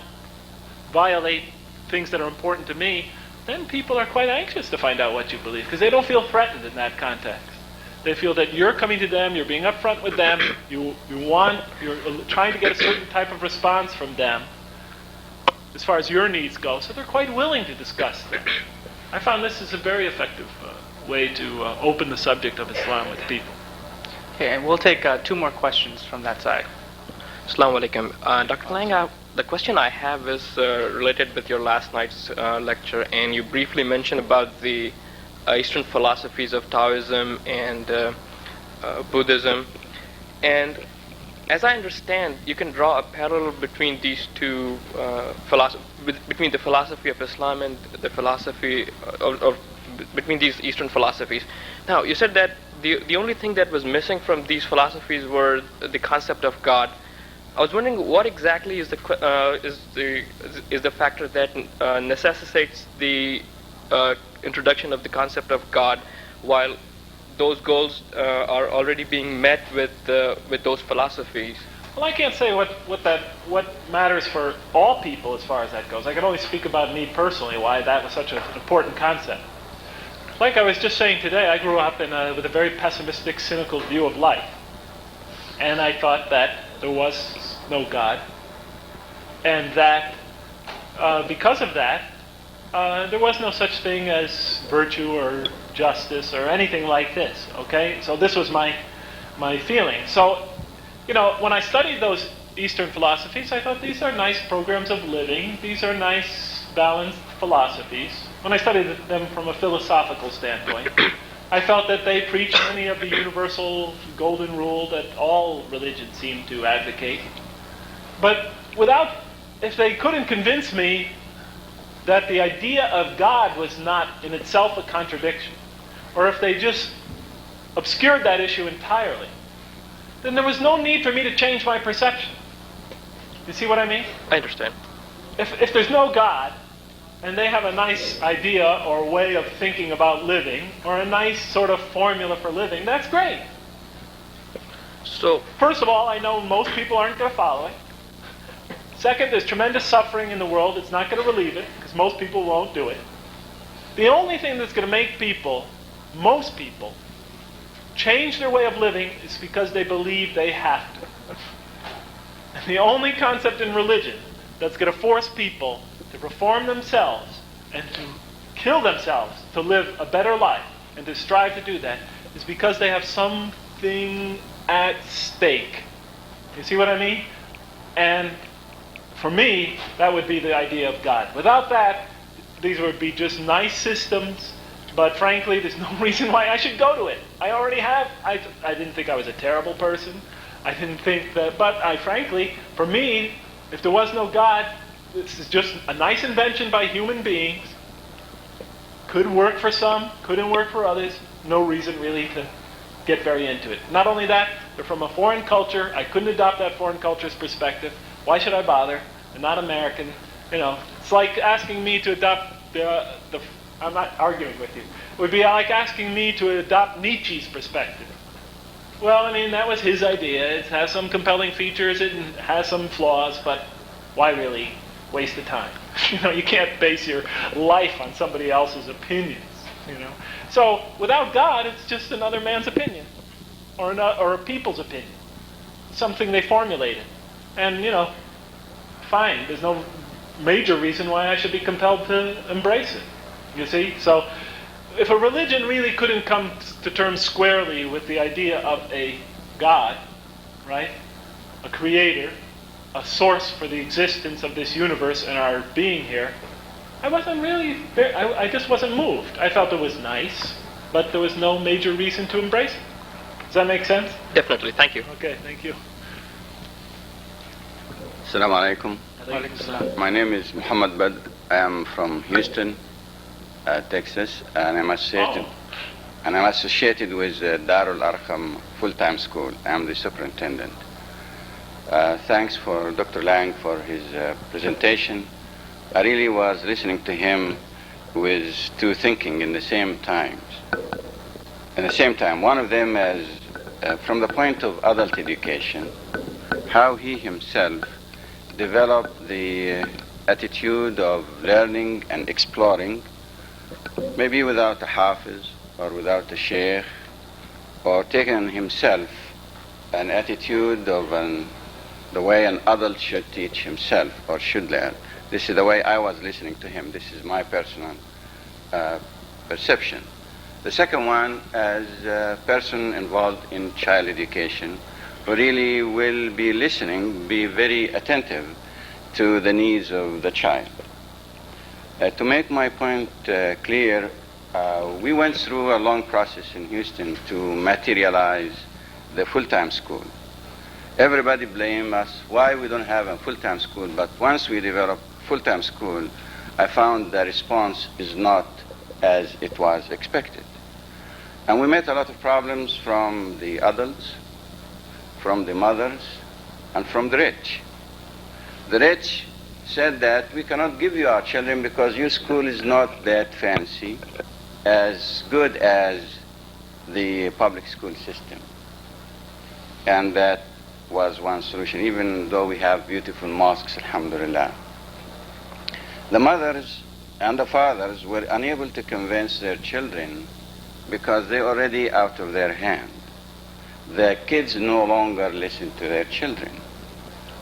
violate things that are important to me, then people are quite anxious to find out what you believe because they don't feel threatened in that context. They feel that you're coming to them, you're being upfront with them, you're trying to get a certain type of response from them as far as your needs go, so they're quite willing to discuss them. I found this is a very effective way to open the subject of Islam with people. Okay, and we'll take 2 more questions from that side. Assalamu alaikum. Dr. Lang, the question I have is related with your last night's lecture, and you briefly mentioned about the Eastern philosophies of Taoism and Buddhism. And as I understand, you can draw a parallel between these two between the philosophy of Islam and the philosophy of between these Eastern philosophies. Now, you said that the only thing that was missing from these philosophies were the concept of God. I was wondering what exactly is the factor that necessitates the introduction of the concept of God, while those goals are already being met with those philosophies. Well, I can't say what matters for all people as far as that goes. I can only speak about me personally, why that was such an important concept. Like I was just saying today, I grew up with a very pessimistic, cynical view of life. And I thought that there was no God. And that because of that, there was no such thing as virtue or justice or anything like this, okay? So this was my feeling. So, when I studied those Eastern philosophies, I thought these are nice programs of living. These are nice, balanced philosophies. When I studied them from a philosophical standpoint, I felt that they preached many of the universal golden rule that all religions seem to advocate. But if they couldn't convince me that the idea of God was not in itself a contradiction, or if they just obscured that issue entirely, then there was no need for me to change my perception. You see what I mean? I understand. If there's no God, and they have a nice idea or way of thinking about living, or a nice sort of formula for living, that's great. So, first of all, I know most people aren't going to follow it. Second, there's tremendous suffering in the world. It's not going to relieve it, because most people won't do it. The only thing that's going to make most people, change their way of living is because they believe they have to. And the only concept in religion that's going to force people to reform themselves and to kill themselves to live a better life and to strive to do that is because they have something at stake You see what I mean? And for me, that would be the idea of God. Without that, these would be just nice systems, but frankly, there's no reason why I should go to it. I already have. I didn't think I was a terrible person. I didn't think that, but frankly, for me, if there was no God, this is just a nice invention by human beings. Could work for some, couldn't work for others. No reason really to get very into it. Not only that, they're from a foreign culture. I couldn't adopt that foreign culture's perspective. Why should I bother? I'm not American. You know, it's like asking me to adopt the I'm not arguing with you. It would be like asking me to adopt Nietzsche's perspective. Well, I mean, that was his idea. It has some compelling features, it has some flaws, but why really waste the time? You know, you can't base your life on somebody else's opinions, you know. So, without God, it's just another man's opinion, or a people's opinion. Something they formulated. And, you know, fine, there's no major reason why I should be compelled to embrace it. You see? So, if a religion really couldn't come to terms squarely with the idea of a God, right? A creator, a source for the existence of this universe and our being here, I wasn't really, I just wasn't moved. I felt it was nice, but there was no major reason to embrace it. Does that make sense? Definitely. Thank you. Okay, thank you. Assalamu alaikum. My name is Muhammad Bad. I am from Houston, Texas, and I'm associated with Darul Arqam full-time school. I'm the superintendent. Thanks for Dr. Lang for his presentation. I really was listening to him with two thinking in the same time. One of them is from the point of adult education, how he himself developed the attitude of learning and exploring, maybe without a hafiz or without a sheikh, or taking himself an attitude of the way an adult should teach himself or should learn. This is the way I was listening to him. This is my personal perception. The second one, as a person involved in child education, who really will be listening, be very attentive to the needs of the child. To make my point clear, we went through a long process in Houston to materialize the full-time school. Everybody blame us why we don't have a full-time school, but once we developed full-time school, I found the response is not as it was expected. And we met a lot of problems from the adults, from the mothers, and from the rich. The rich said that we cannot give you our children because your school is not that fancy, as good as the public school system. And that was one solution, even though we have beautiful mosques, alhamdulillah. The mothers and the fathers were unable to convince their children because they're already out of their hand. The kids no longer listen to their children,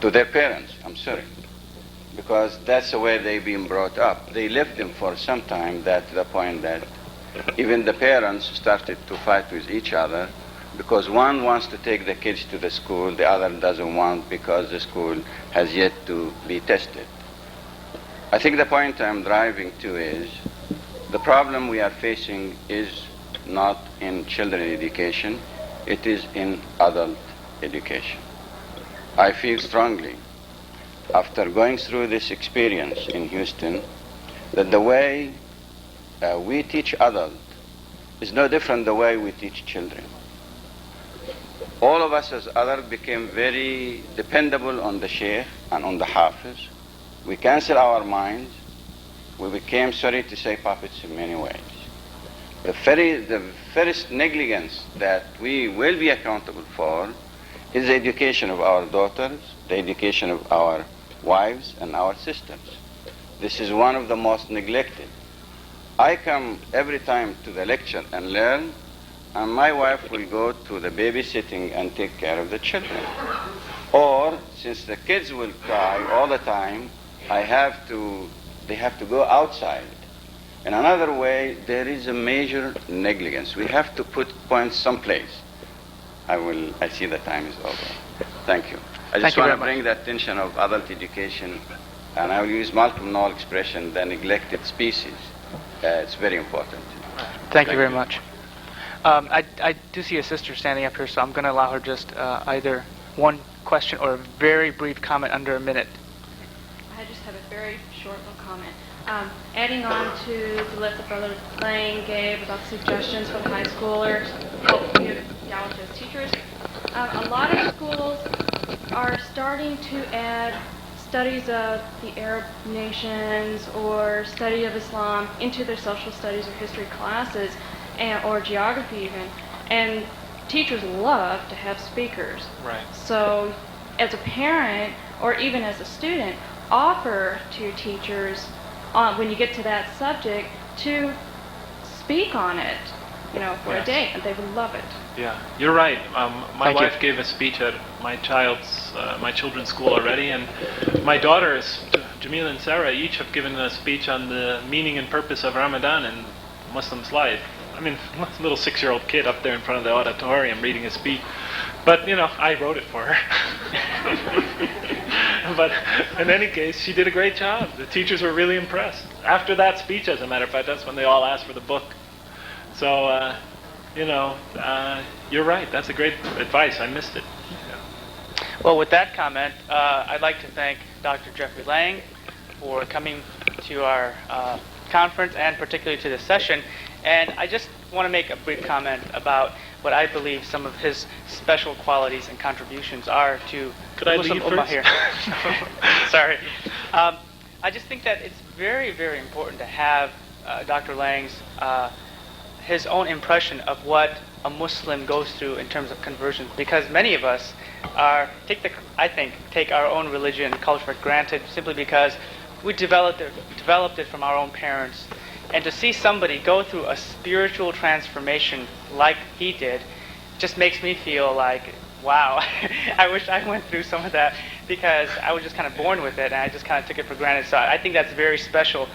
to their parents, because that's the way they've been brought up. They left them for some time, that to the point that even the parents started to fight with each other because one wants to take the kids to the school, the other doesn't want because the school has yet to be tested. I think the point I'm driving to is the problem we are facing is not in children education, it is in adult education. I feel strongly, after going through this experience in Houston, that the way we teach adults is no different the way we teach children. All of us as adults became very dependable on the sheikh and on the hafiz. We cancel our minds. We became, sorry to say, puppets in many ways. The first negligence that we will be accountable for is the education of our daughters, the education of our wives and our sisters. This is one of the most neglected. I come every time to the lecture and learn, and my wife will go to the babysitting and take care of the children. Or, since the kids will cry all the time, they have to go outside. In another way, there is a major negligence. We have to put points someplace. I see the time is over. Thank you. I Thank just you want very to much. bring the attention of adult education, and I will use Malcolm Knoll expression, the neglected species. It's very important. Thank you very much. I do see a sister standing up here, so I'm going to allow her just either one question or a very brief comment under a minute. I just have a very short little comment. Adding on to the list that Brother Lang gave about suggestions for the high schoolers, help you theology as teachers, a lot of schools are starting to add studies of the Arab nations or study of Islam into their social studies or history classes, or geography even. And teachers love to have speakers. Right. So as a parent or even as a student, offer to your teachers when you get to that subject to speak on it, for a day, and they would love it. Yeah, you're right. My Thank you. wife gave a speech at my children's school already, and my daughters, Jamila and Sarah, each have given a speech on the meaning and purpose of Ramadan in Muslims' life. I mean, a little 6-year-old kid up there in front of the auditorium reading a speech. But, I wrote it for her. But in any case, she did a great job. The teachers were really impressed. After that speech, as a matter of fact, that's when they all asked for the book. So, you're right. That's a great advice. I missed it. Well, with that comment, I'd like to thank Dr. Jeffrey Lang for coming to our conference and particularly to this session. And I just want to make a brief comment about what I believe some of his special qualities and contributions are to Could I Muslim leave Ummah first? here. Sorry. I just think that it's very, very important to have Dr. Lang's his own impression of what a Muslim goes through in terms of conversion, because many of us take our own religion and culture for granted simply because we developed it from our own parents. And to see somebody go through a spiritual transformation like he did just makes me feel like, wow, I wish I went through some of that, because I was just kind of born with it and I just kind of took it for granted. So I think that's very special.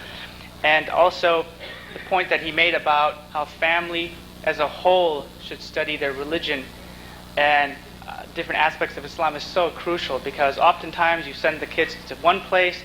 And also the point that he made about how family as a whole should study their religion and different aspects of Islam is so crucial, because oftentimes you send the kids to one place,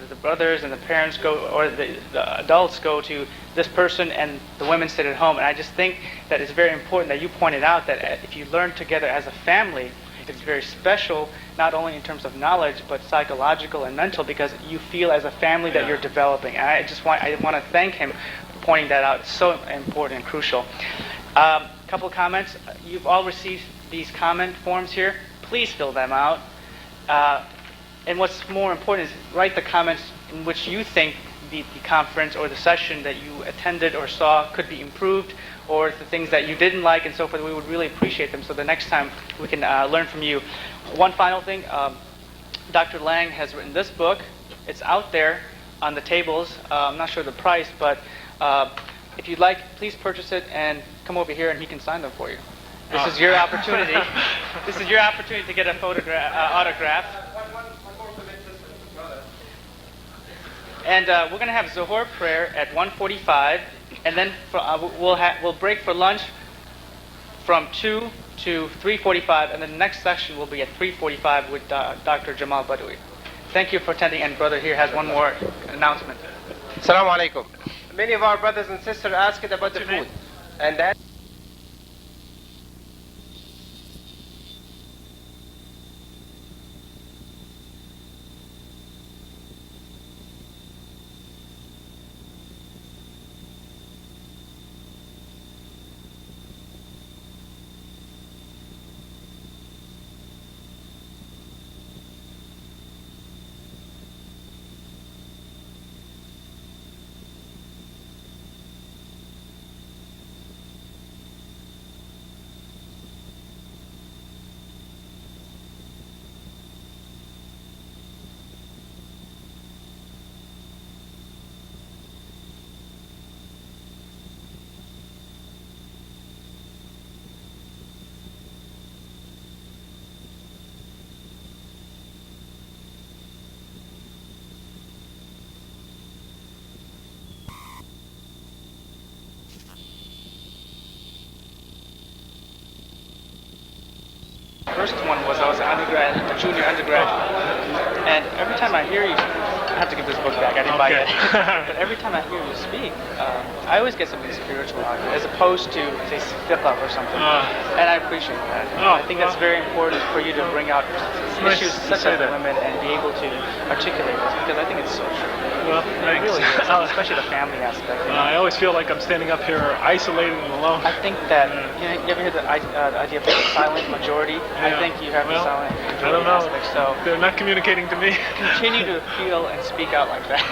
the brothers and the parents go, or the adults go to this person, and the women sit at home. And I just think that it's very important that you pointed out that if you learn together as a family, it's very special, not only in terms of knowledge, but psychological and mental, because you feel as a family that you're developing. And I want to thank him for pointing that out. It's so important and crucial. Couple of comments. You've all received these comment forms here. Please fill them out. And what's more important is write the comments in which you think the conference or the session that you attended or saw could be improved, or the things that you didn't like and so forth. We would really appreciate them, so the next time we can learn from you. One final thing, Dr. Lang has written this book. It's out there on the tables. I'm not sure the price, but if you'd like, please purchase it and come over here and he can sign them for you. This is your opportunity. This is your opportunity to get a autograph. And we're going to have Zuhur prayer at 1:45, and then we'll break for lunch from 2 to 3:45, and the next session will be at 3:45 with Dr. Jamal Badawi. Thank you for attending, and brother here has one more announcement. Assalamu alaikum. Many of our brothers and sisters asked about the food, and that First one was I was undergrad, junior undergraduate. And every time I hear you, I have to give this book back. I didn't buy it. But every time I hear you speak, I always get something spiritual out of it, as opposed to, say, fiqh or something. And I appreciate that. I think that's very important for you to bring out issues such as women and be able to articulate this, because I think it's so true. Well, It thanks. really is, especially the family aspect. I always feel like I'm standing up here isolated and alone. I think that, you ever hear the idea of the silent majority? I Yeah. think you have the Well, silent I don't majority know. aspect, so They're not communicating to me. continue to feel and speak out like that.